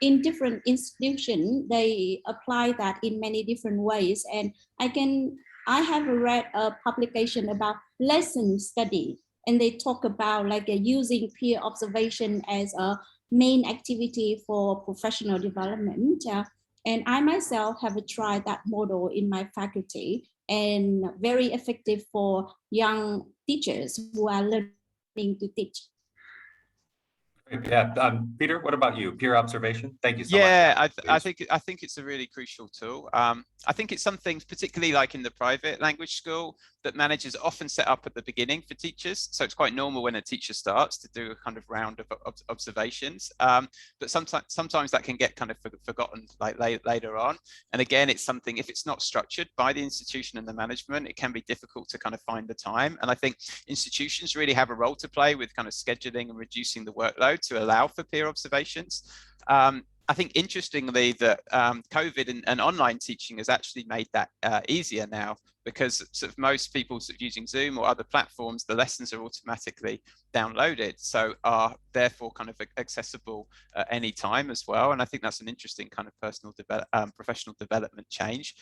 in different institutions they apply that in many different ways, and I have read a publication about lesson study, and they talk about like using peer observation as a main activity for professional development. And I myself have tried that model in my faculty, and very effective for young teachers who are learning to teach. Yeah, Peter, what about you? Peer observation? Thank you so much. Yeah, I think it's a really crucial tool. I think it's some things, particularly like in the private language school, that managers often set up at the beginning for teachers. So it's quite normal when a teacher starts to do a kind of round of observations. But sometimes that can get kind of forgotten like later on. And again, it's something, if it's not structured by the institution and the management, it can be difficult to kind of find the time. And I think institutions really have a role to play with kind of scheduling and reducing the workload to allow for peer observations. I think interestingly that COVID and online teaching has actually made that easier now, because sort of most people sort of using Zoom or other platforms, the lessons are automatically downloaded, so are therefore kind of accessible at any time as well. And I think that's an interesting kind of professional development change.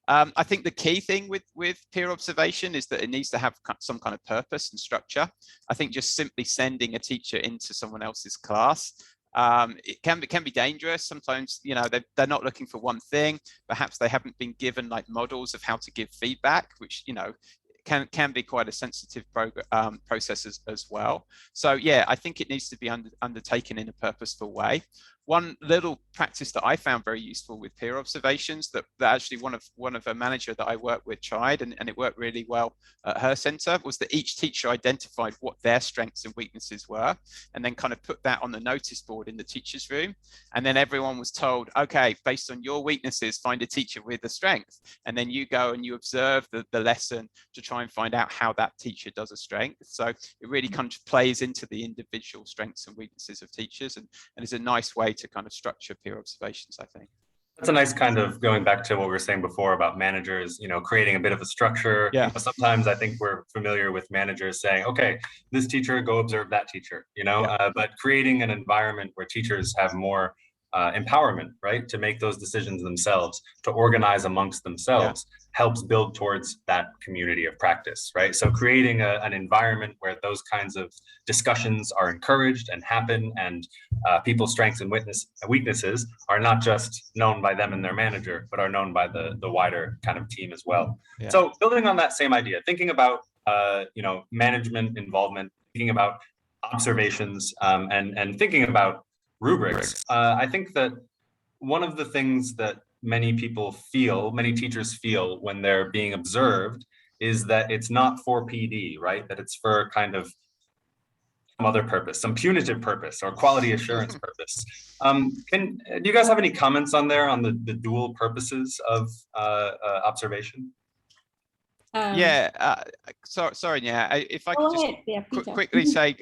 I think the key thing with peer observation is that it needs to have some kind of purpose and structure. I think just simply sending a teacher into someone else's class, it can be dangerous. Sometimes, you know, they're not looking for one thing. Perhaps they haven't been given like models of how to give feedback, which, you know, can be quite a sensitive process as well. So yeah, I think it needs to be undertaken in a purposeful way. One little practice that I found very useful with peer observations that actually one of a manager that I worked with tried, and it worked really well at her center, was that each teacher identified what their strengths and weaknesses were, and then kind of put that on the notice board in the teacher's room. And then everyone was told, okay, based on your weaknesses, find a teacher with a strength. And then you go and you observe the lesson to try and find out how that teacher does a strength. So it really kind of plays into the individual strengths and weaknesses of teachers, and is a nice way to kind of structure peer observations, I think. That's a nice kind of going back to what we were saying before about managers, you know, creating a bit of a structure. Yeah. You know, sometimes I think we're familiar with managers saying, okay, this teacher, go observe that teacher, you know, Yeah. But creating an environment where teachers have more empowerment, right, to make those decisions themselves, to organize amongst themselves, helps build towards that community of practice, right? So creating an environment where those kinds of discussions are encouraged and happen, and people's strengths and weaknesses are not just known by them and their manager, but are known by the wider kind of team as well. Yeah. So building on that same idea, thinking about you know, management involvement, thinking about observations, and thinking about rubrics. I think that one of the things that many teachers feel when they're being observed is that it's not for PD, right? That it's for kind of some other purpose, some punitive purpose or quality assurance purpose. Do you guys have any comments on the dual purposes of observation? Sorry, yeah. If I could just quickly say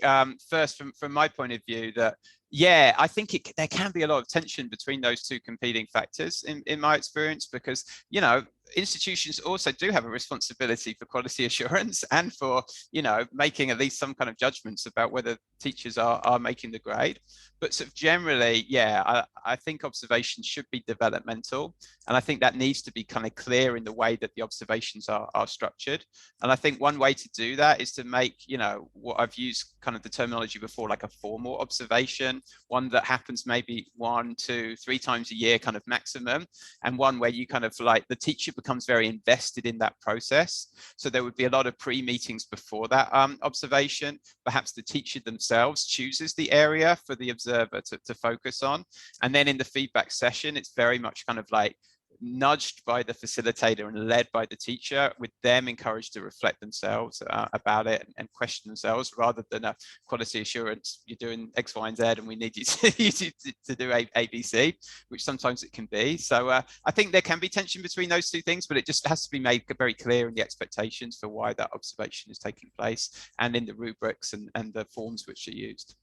first, from my point of view, that yeah, I think there can be a lot of tension between those two competing factors in my experience, because, you know, institutions also do have a responsibility for quality assurance and for, you know, making at least some kind of judgments about whether teachers are making the grade. But sort of generally, yeah, I think observations should be developmental, and I think that needs to be kind of clear in the way that the observations are structured. And I think one way to do that is to make, you know, what I've used kind of the terminology before, like a formal observation, one that happens maybe 1, 2, 3 times a year kind of maximum, and one where you kind of like the teacher becomes very invested in that process. So there would be a lot of pre-meetings before that observation. Perhaps the teacher themselves chooses the area for the observer to focus on. And then in the feedback session, it's very much kind of like nudged by the facilitator and led by the teacher, with them encouraged to reflect themselves about it and question themselves, rather than a quality assurance, you're doing X, Y, and Z, and we need you to do A, B, C, which sometimes it can be. So I think there can be tension between those two things, but it just has to be made very clear in the expectations for why that observation is taking place, and in the rubrics and the forms which are used.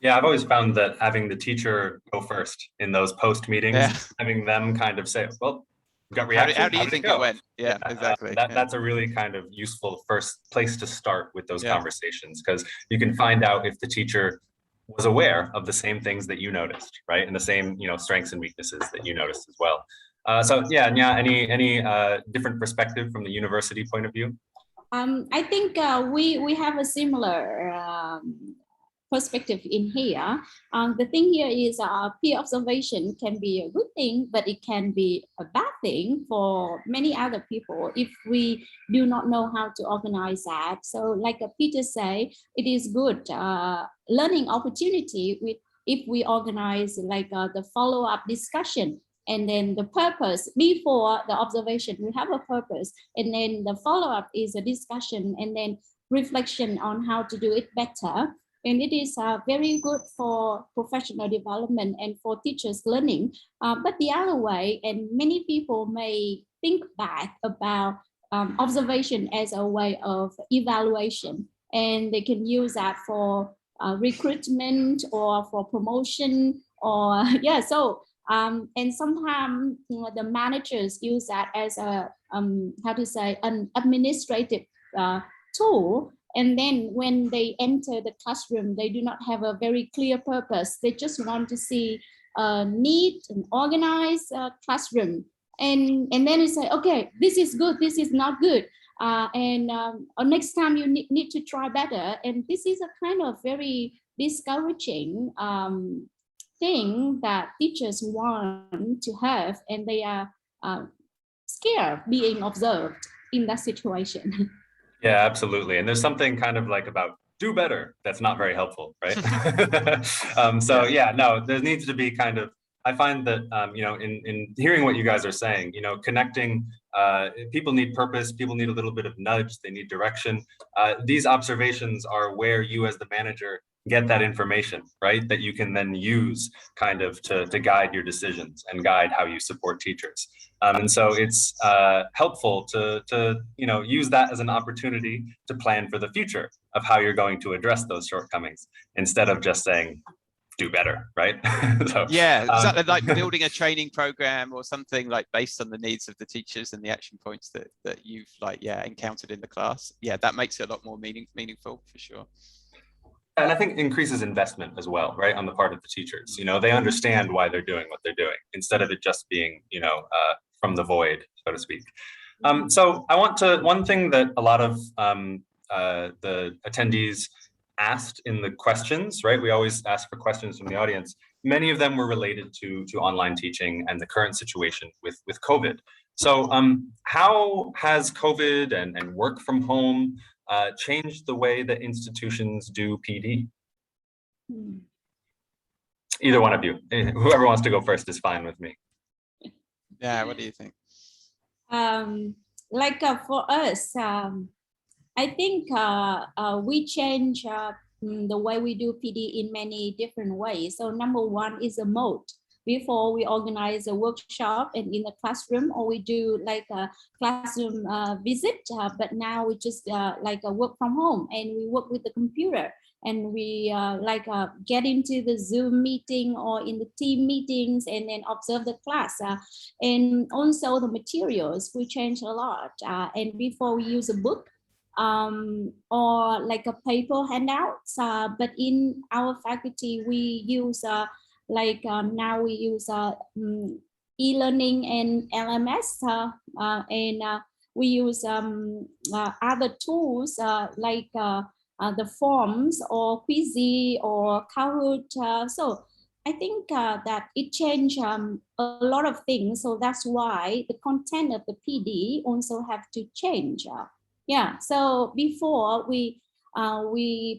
Yeah, I've always found that having the teacher go first in those post meetings, having them kind of say, well, we've got reaction. How do you think it went? Yeah, exactly. That's a really kind of useful first place to start with those conversations, because you can find out if the teacher was aware of the same things that you noticed, right? And the same, you know, strengths and weaknesses that you noticed as well. So yeah, any different perspective from the university point of view? I think we have a similar perspective in here. The thing here is peer observation can be a good thing, but it can be a bad thing for many other people if we do not know how to organize that. So like Peter say, it is good learning opportunity if we organize like the follow-up discussion And then the purpose before the observation, we have a purpose. And then the follow-up is a discussion and then reflection on how to do it better. And it is very good for professional development and for teachers learning. But the other way, and many people may think back about observation as a way of evaluation, and they can use that for recruitment or for promotion or yeah. So and sometimes the managers use that as a how to say, an administrative tool. And then when they enter the classroom, they do not have a very clear purpose. They just want to see a neat and organized classroom. And then you say, okay, this is good, this is not good. Or next time you need to try better. And this is a kind of very discouraging thing that teachers want to have, and they are scared being observed in that situation. Yeah, absolutely. And there's something kind of like about do better that's not very helpful, right? So yeah, no, there needs to be kind of, I find that, you know, in hearing what you guys are saying, you know, connecting, people need purpose, people need a little bit of nudge, they need direction. These observations are where you as the manager get that information, right? That you can then use kind of to guide your decisions and guide how you support teachers. And so it's helpful to you know, use that as an opportunity to plan for the future of how you're going to address those shortcomings instead of just saying, do better, right? So, yeah, exactly, like building a training program or something like based on the needs of the teachers and the action points that you've like, yeah, encountered in the class. Yeah, that makes it a lot more meaningful for sure. And I think increases investment as well, right, on the part of the teachers. You know, they understand why they're doing what they're doing instead of it just being, you know, from the void, so to speak. So I want to, one thing that a lot of the attendees asked in the questions, right? We always ask for questions from the audience. Many of them were related to online teaching and the current situation with COVID. So how has COVID and work from home changed the way that institutions do PD? Either one of you, whoever wants to go first is fine with me. Yeah, what do you think? Like for us, I think we change the way we do PD in many different ways. So number one is a mode. Before we organize a workshop and in the classroom, or we do like a classroom visit, but now we just like a work from home and we work with the computer. And we get into the Zoom meeting or in the team meetings and then observe the class. And also the materials, we change a lot. And before we use a book or like a paper handouts, but in our faculty, we use now we use e-learning and LMS, and we use other tools like the forms or Quizy or Kahoot. So I think that it changed a lot of things. So that's why the content of the PD also have to change. Yeah, so before we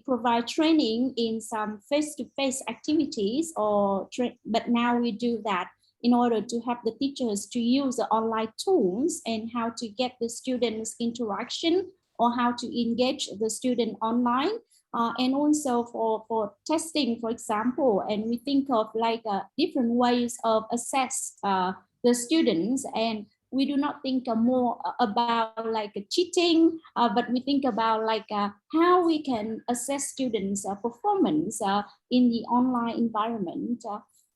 provide training in some face-to-face activities, but now we do that in order to help the teachers to use the online tools and how to get the students interaction or how to engage the student online, and also for testing, for example. And we think of like different ways of assess the students, and we do not think more about like cheating, but we think about like how we can assess students' performance in the online environment.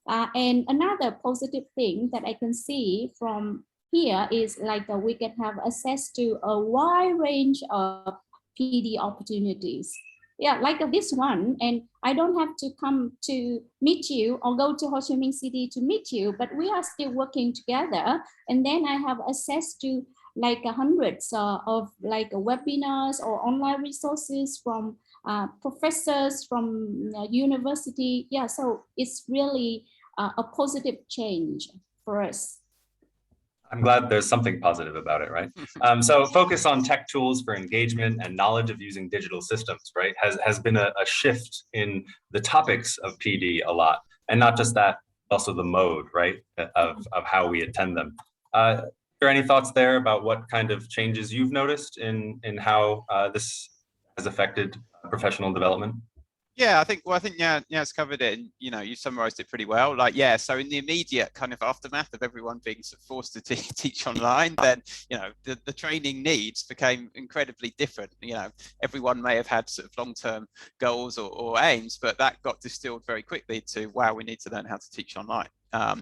And another positive thing that I can see from here is like we can have access to a wide range of PD opportunities. Yeah, like this one, and I don't have to come to meet you or go to Ho Chi Minh City to meet you, but we are still working together. And then I have access to like hundreds of like webinars or online resources from professors from university. Yeah, so it's really a positive change for us. I'm glad there's something positive about it, right? So focus on tech tools for engagement and knowledge of using digital systems, right? Has been a shift in the topics of PD a lot. And not just that, also the mode, right, of how we attend them. Are there any thoughts there about what kind of changes you've noticed in how this has affected professional development? Yeah, I think Nya's covered it, and you summarized it pretty well. Like, yeah, so in the immediate kind of aftermath of everyone being sort of forced to teach online, then the training needs became incredibly different. Everyone may have had sort of long-term goals or aims, but that got distilled very quickly to, wow, we need to learn how to teach online.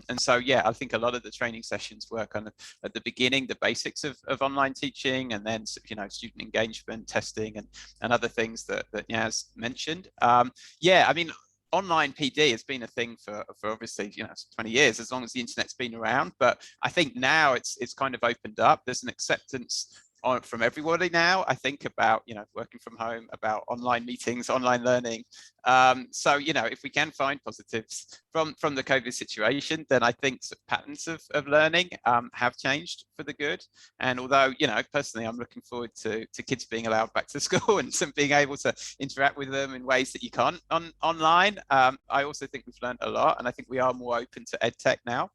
And so, yeah, I think a lot of the training sessions were kind of at the beginning, the basics of online teaching, and then student engagement, testing, and other things that Nyaz mentioned. Yeah, I mean, online PD has been a thing for obviously 20 years, as long as the internet's been around. But I think now it's kind of opened up. There's an acceptance from everybody now, I think, about working from home, about online meetings, online learning. So if we can find positives from the COVID situation, then I think patterns of learning have changed for the good. And although personally I'm looking forward to kids being allowed back to school and being able to interact with them in ways that you can't online, I also think we've learned a lot, and I think we are more open to EdTech now.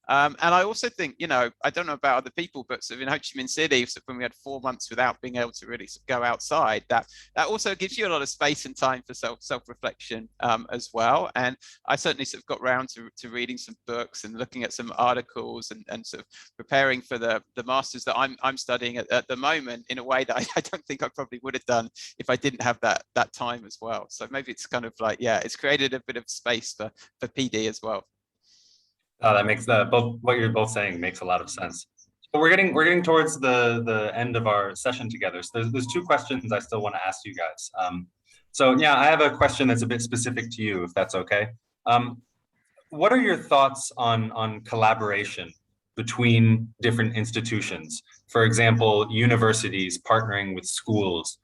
And I also think, I don't know about other people, but sort of in Ho Chi Minh City, when we had 4 months without being able to really go outside, that also gives you a lot of space and time for self-reflection as well. And I certainly sort of got round to reading some books and looking at some articles and sort of preparing for the masters that I'm studying at the moment in a way that I don't think I probably would have done if I didn't have that time as well. So maybe it's kind of like, yeah, it's created a bit of space for PD as well. That makes both what you're both saying makes a lot of sense. But we're getting towards the end of our session together. So there's 2 questions I still want to ask you guys. So yeah, I have a question that's a bit specific to you, if that's okay. What are your thoughts on collaboration between different institutions? For example, universities partnering with schools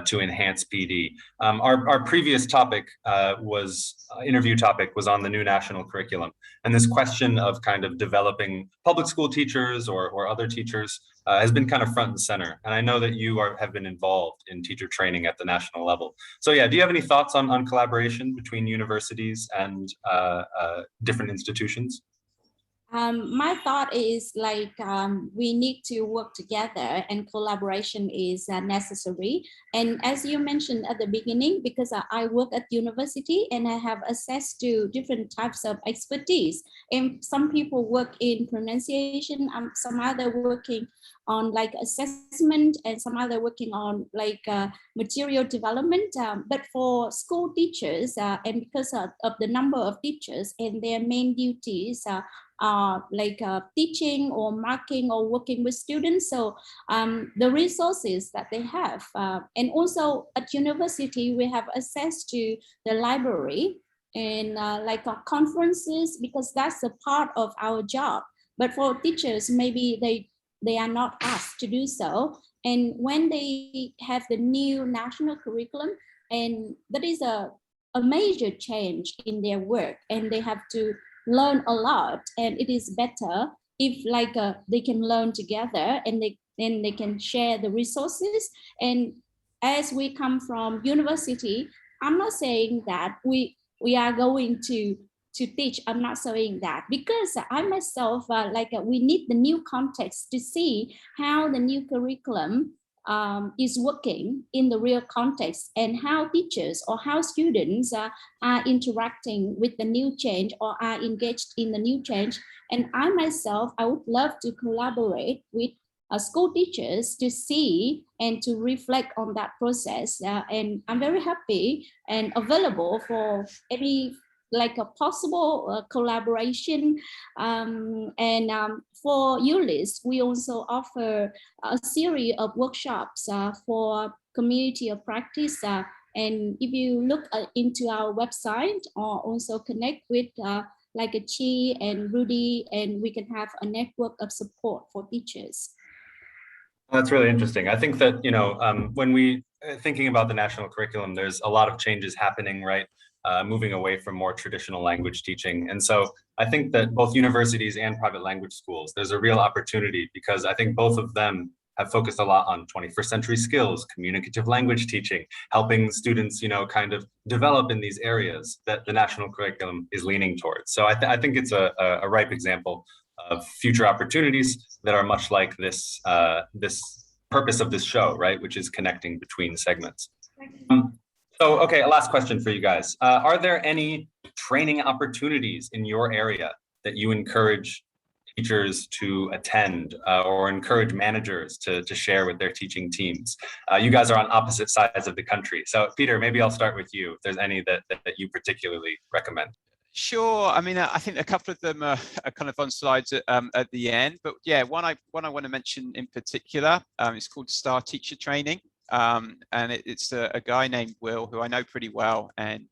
to enhance PD. Our previous topic interview topic was on the new national curriculum. And this question of kind of developing public school teachers or other teachers has been kind of front and center. And I know that you have been involved in teacher training at the national level. So yeah, do you have any thoughts on collaboration between universities and different institutions? My thought is like we need to work together, and collaboration is necessary. And as you mentioned at the beginning, because I work at university and I have access to different types of expertise, and some people work in pronunciation, some other working on like assessment, and some other working on like material development. But for school teachers, and because of the number of teachers and their main duties, like teaching or marking or working with students. So the resources that they have, and also at university, we have access to the library and like conferences, because that's a part of our job. But for teachers, maybe they are not asked to do so. And when they have the new national curriculum, and that is a major change in their work, and they have to learn a lot, and it is better if like they can learn together, and they can share the resources. And as we come from university, I'm not saying that we are going to teach. I'm not saying that, because I myself we need the new context to see how the new curriculum is working in the real context, and how teachers or how students are interacting with the new change or are engaged in the new change. And I myself, I would love to collaborate with school teachers to see and to reflect on that process. And I'm very happy and available for any like a possible collaboration. For ULIS, we also offer a series of workshops for community of practice. And if you look into our website, or also connect with like a Chi and Rudy, and we can have a network of support for teachers. That's really interesting. I think that, when we thinking about the national curriculum, there's a lot of changes happening, right? Moving away from more traditional language teaching. And so I think that both universities and private language schools, there's a real opportunity, because I think both of them have focused a lot on 21st century skills, communicative language teaching, helping students, kind of develop in these areas that the national curriculum is leaning towards. So I think it's a ripe example of future opportunities that are much like this purpose of this show, right, which is connecting between segments. So, okay, a last question for you guys. Are there any training opportunities in your area that you encourage teachers to attend or encourage managers to share with their teaching teams? You guys are on opposite sides of the country. So Peter, maybe I'll start with you, if there's any that you particularly recommend. Sure. I mean, I think a couple of them are kind of on slides at the end, but yeah, one I want to mention in particular, it's called Star Teacher Training. And it's a guy named Will, who I know pretty well, and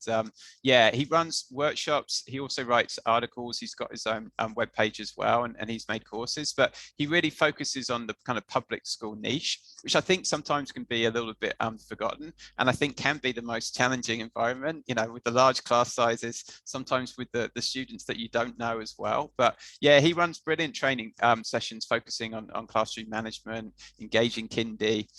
yeah, he runs workshops. He also writes articles. He's got his own web page as well, and he's made courses, but he really focuses on the kind of public school niche, which I think sometimes can be a little bit forgotten, and I think can be the most challenging environment, with the large class sizes, sometimes with the students that you don't know as well. But yeah, he runs brilliant training sessions focusing on classroom management, engaging kindy.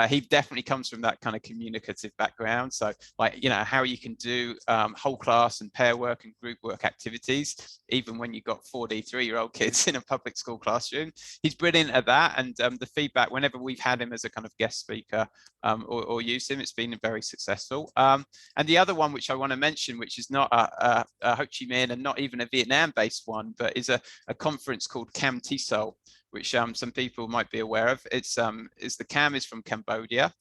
He definitely comes from that kind of communicative background. So like, how you can do whole class and pair work and group work activities, even when you've got 43-year-old kids in a public school classroom. He's brilliant at that. And the feedback, whenever we've had him as a kind of guest speaker or used him, it's been very successful. And the other one, which I want to mention, which is not a Ho Chi Minh and not even a Vietnam-based one, but is a conference called Cam TESOL, which some people might be aware of. The CAM is from Cambodia.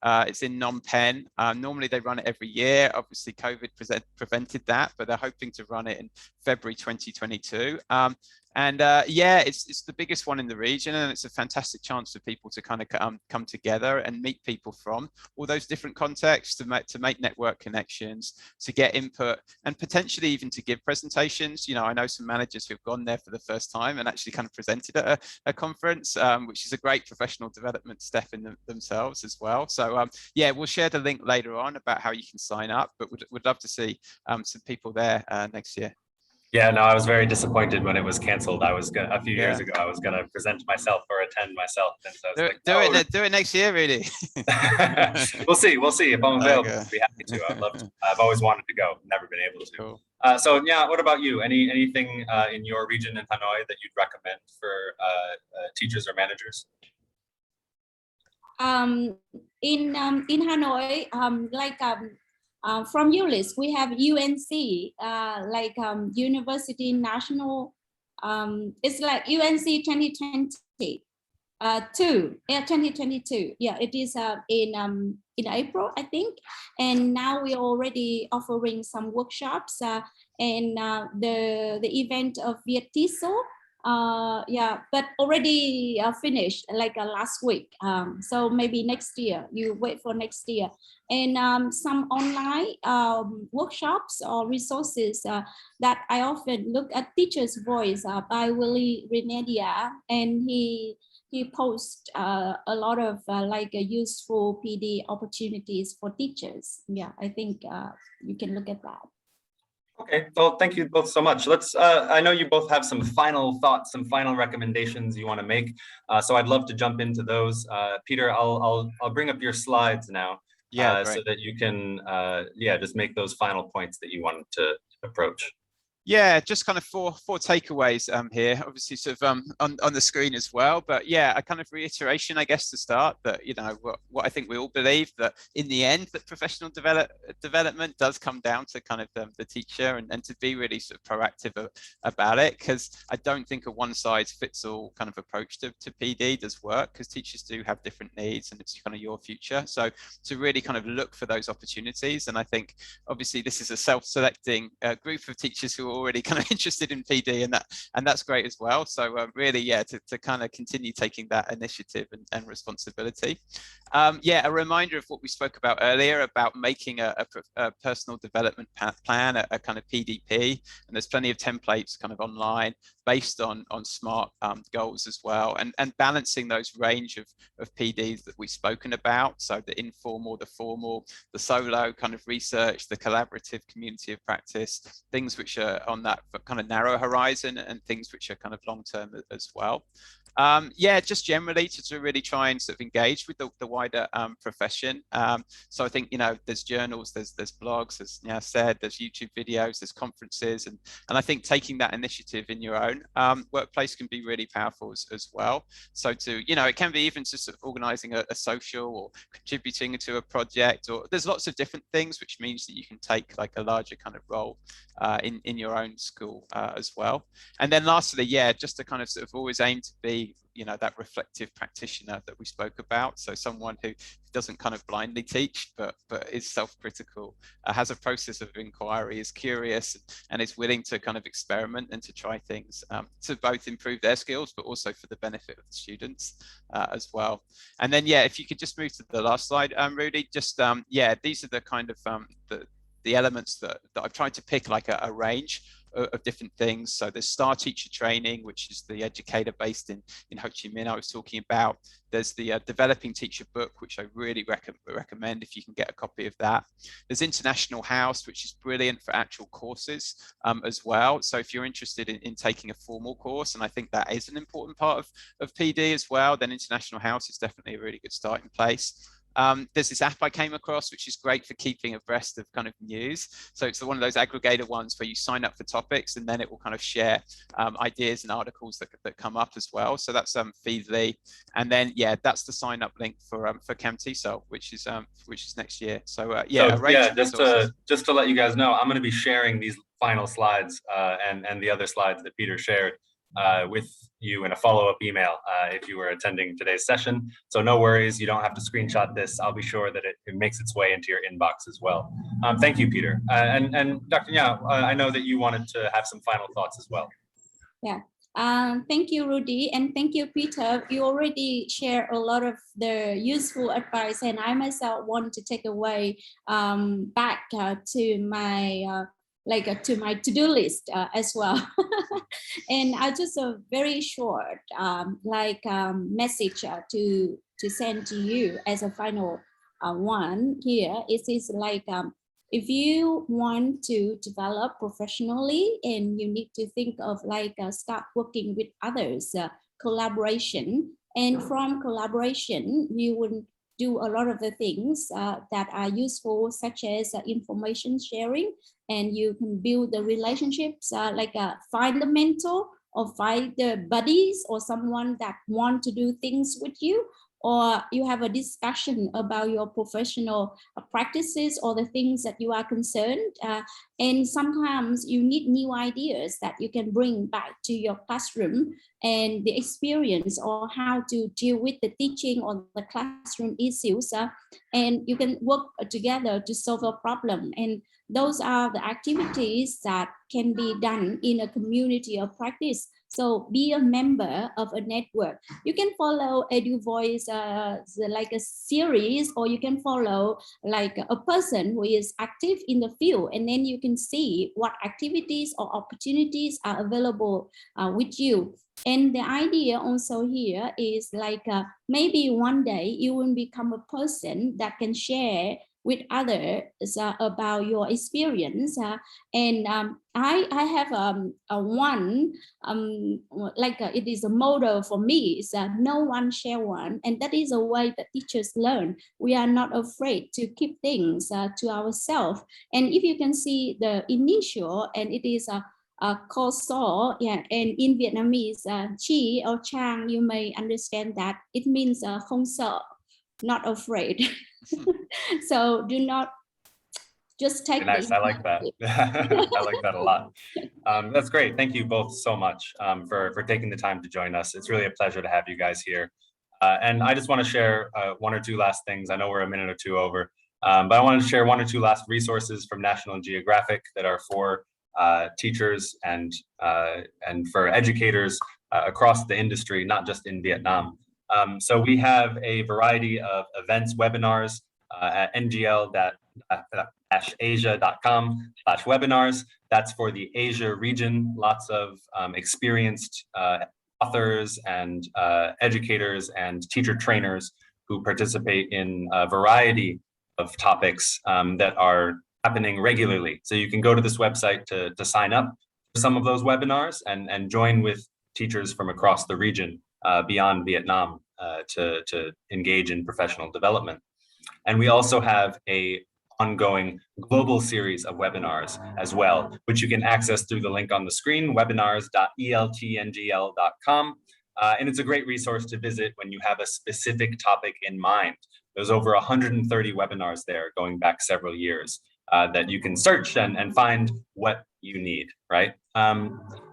It's in Phnom Penh. Normally they run it every year. Obviously COVID prevented that, but they're hoping to run it in February 2022. Yeah, it's the biggest one in the region, and it's a fantastic chance for people to kind of come together and meet people from all those different contexts, to make network connections, to get input, and potentially even to give presentations. I know some managers who've gone there for the first time and actually kind of presented at a conference, which is a great professional development step in themselves as well. So yeah, we'll share the link later on about how you can sign up, but would love to see some people there next year. Yeah, no, I was very disappointed when it was canceled. A few years ago, I was gonna present myself or attend myself, and so I was like, do it next year, really. We'll see. If I'm available, I'd be happy to. I'd love to. I've always wanted to go, never been able to. Cool. So yeah, what about you? Anything in your region in Hanoi that you'd recommend for teachers or managers? In Hanoi, from ULIS, we have UNC, University National, it's like UNC 2020, 2022. Yeah, it is in April, I think. And now we're already offering some workshops and the event of Viet TESOL. Yeah, but already finished last week. So maybe next year, you wait for next year. And some online workshops or resources that I often look at, Teacher's Voice by Willie Renedia, and he posts a lot of useful PD opportunities for teachers. Yeah, I think you can look at that. Okay, well, thank you both so much. I know you both have some final thoughts, some final recommendations you want to make. So I'd love to jump into those. Peter, I'll bring up your slides now. Yeah, so that you can, just make those final points that you wanted to approach. Yeah, just kind of four takeaways here, obviously sort of on the screen as well. But yeah, a kind of reiteration, I guess, to start, that what I think we all believe, that in the end, that professional development does come down to kind of the teacher, and to be really sort of proactive about it, because I don't think a one-size-fits-all kind of approach to PD does work, because teachers do have different needs, and it's kind of your future. So to really kind of look for those opportunities, and I think obviously this is a self-selecting group of teachers who are already kind of interested in PD, and that's great as well. So really, yeah, to kind of continue taking that initiative and responsibility. Yeah, a reminder of what we spoke about earlier about making a personal development plan, a kind of PDP, and there's plenty of templates kind of online based on SMART goals as well, and balancing those range of PDs that we've spoken about. So the informal, the formal, the solo kind of research, the collaborative community of practice, things which are on that kind of narrow horizon, and things which are kind of long-term as well. Yeah, just generally to really try and sort of engage with the wider profession. So I think, you know, there's journals, there's blogs, as Nya said, there's YouTube videos, there's conferences, and I think taking that initiative in your own workplace can be really powerful as well. So you know, it can be even just sort of organizing a social or contributing to a project, or there's lots of different things, which means that you can take like a larger kind of role in your own school as well. And then lastly, yeah, just to kind of sort of always aim to be, you know, that reflective practitioner that we spoke about. So someone who doesn't kind of blindly teach, but is self-critical, has a process of inquiry, is curious, and is willing to kind of experiment and to try things to both improve their skills, but also for the benefit of the students as well. And then, yeah, if you could just move to the last slide, Rudy, just, yeah, these are the kind of the elements that I've tried to pick like a range of different things. So there's Star Teacher Training, which is the educator based in Ho Chi Minh I was talking about. There's the Developing Teacher book, which I really recommend if you can get a copy of that. There's International House, which is brilliant for actual courses as well. So if you're interested in taking a formal course, and I think that is an important part of PD as well, then International House is definitely a really good starting place. There's this app I came across, which is great for keeping abreast of kind of news. So it's one of those aggregator ones where you sign up for topics and then it will kind of share ideas and articles that come up as well. So that's Feedly. And then, yeah, that's the sign up link for CamTESOL, which is next year. So yeah, just to let you guys know, I'm going to be sharing these final slides and the other slides that Peter shared with you in a follow-up email if you were attending today's session. So no worries, you don't have to screenshot this. I'll be sure that it makes its way into your inbox as well. Thank you, Peter. And Dr. Nha, I know that you wanted to have some final thoughts as well. Yeah. Thank you, Rudy, and thank you, Peter. You already shared a lot of the useful advice, and I myself want to take away back to my to my to-do list as well. And I just a very short message to send to you as a final one here. It is like if you want to develop professionally, and you need to think of start working with others, collaboration, and from collaboration you will do a lot of the things that are useful, such as information sharing, and you can build the relationships find the mentor or find the buddies or someone that want to do things with you, or you have a discussion about your professional practices or the things that you are concerned. And sometimes you need new ideas that you can bring back to your classroom, and the experience or how to deal with the teaching or the classroom issues. And you can work together to solve a problem. And those are the activities that can be done in a community of practice. So be a member of a network. You can follow EduVoice like a series, or you can follow like a person who is active in the field, and then you can see what activities or opportunities are available with you. And the idea also here is maybe one day you will become a person that can share with others about your experience. And I have it is a model for me. It's no one share one, and that is a way that teachers learn. We are not afraid to keep things to ourselves. And if you can see the initial, and it is called so, yeah, and in Vietnamese, chi or chang, you may understand that it means không sợ, not afraid. So do not just take. Nice, I like that. I like that a lot. That's great. Thank you both so much for taking the time to join us. It's really a pleasure to have you guys here. And I just want to share one or two last things. I know we're a minute or two over, but I wanted to share one or two last resources from National Geographic that are for teachers and for educators across the industry, not just in Vietnam. So we have a variety of events, webinars at ngl-asia.com/webinars. That's for the Asia region. Lots of experienced authors and educators and teacher trainers who participate in a variety of topics that are happening regularly. So you can go to this website to sign up for some of those webinars and join with teachers from across the region. beyond Vietnam to engage in professional development. And we also have a ongoing global series of webinars as well, which you can access through the link on the screen, webinars.eltngl.com. And it's a great resource to visit when you have a specific topic in mind. There's over 130 webinars there going back several years that you can search and find what you need, right?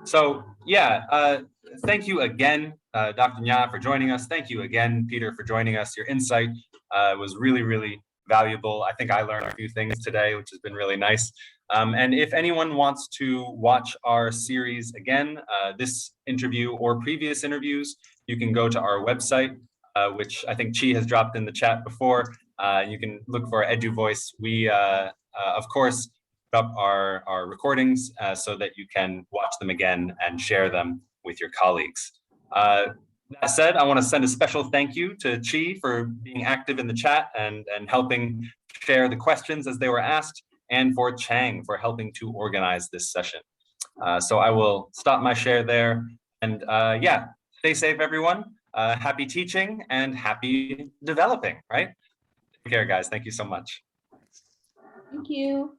So yeah, thank you again, Dr. Nha, for joining us. Thank you again, Peter, for joining us. Your insight was really, really valuable. I think I learned a few things today, which has been really nice. And if anyone wants to watch our series again, this interview or previous interviews, you can go to our website, which I think Chi has dropped in the chat before. You can look for EduVoice. We, of course, put up our recordings so that you can watch them again and share them with your colleagues. That said, I want to send a special thank you to Chi for being active in the chat and helping share the questions as they were asked, and for Chang for helping to organize this session. So I will stop my share there. And yeah, stay safe, everyone. Happy teaching and happy developing, right? Take care, guys. Thank you so much. Thank you.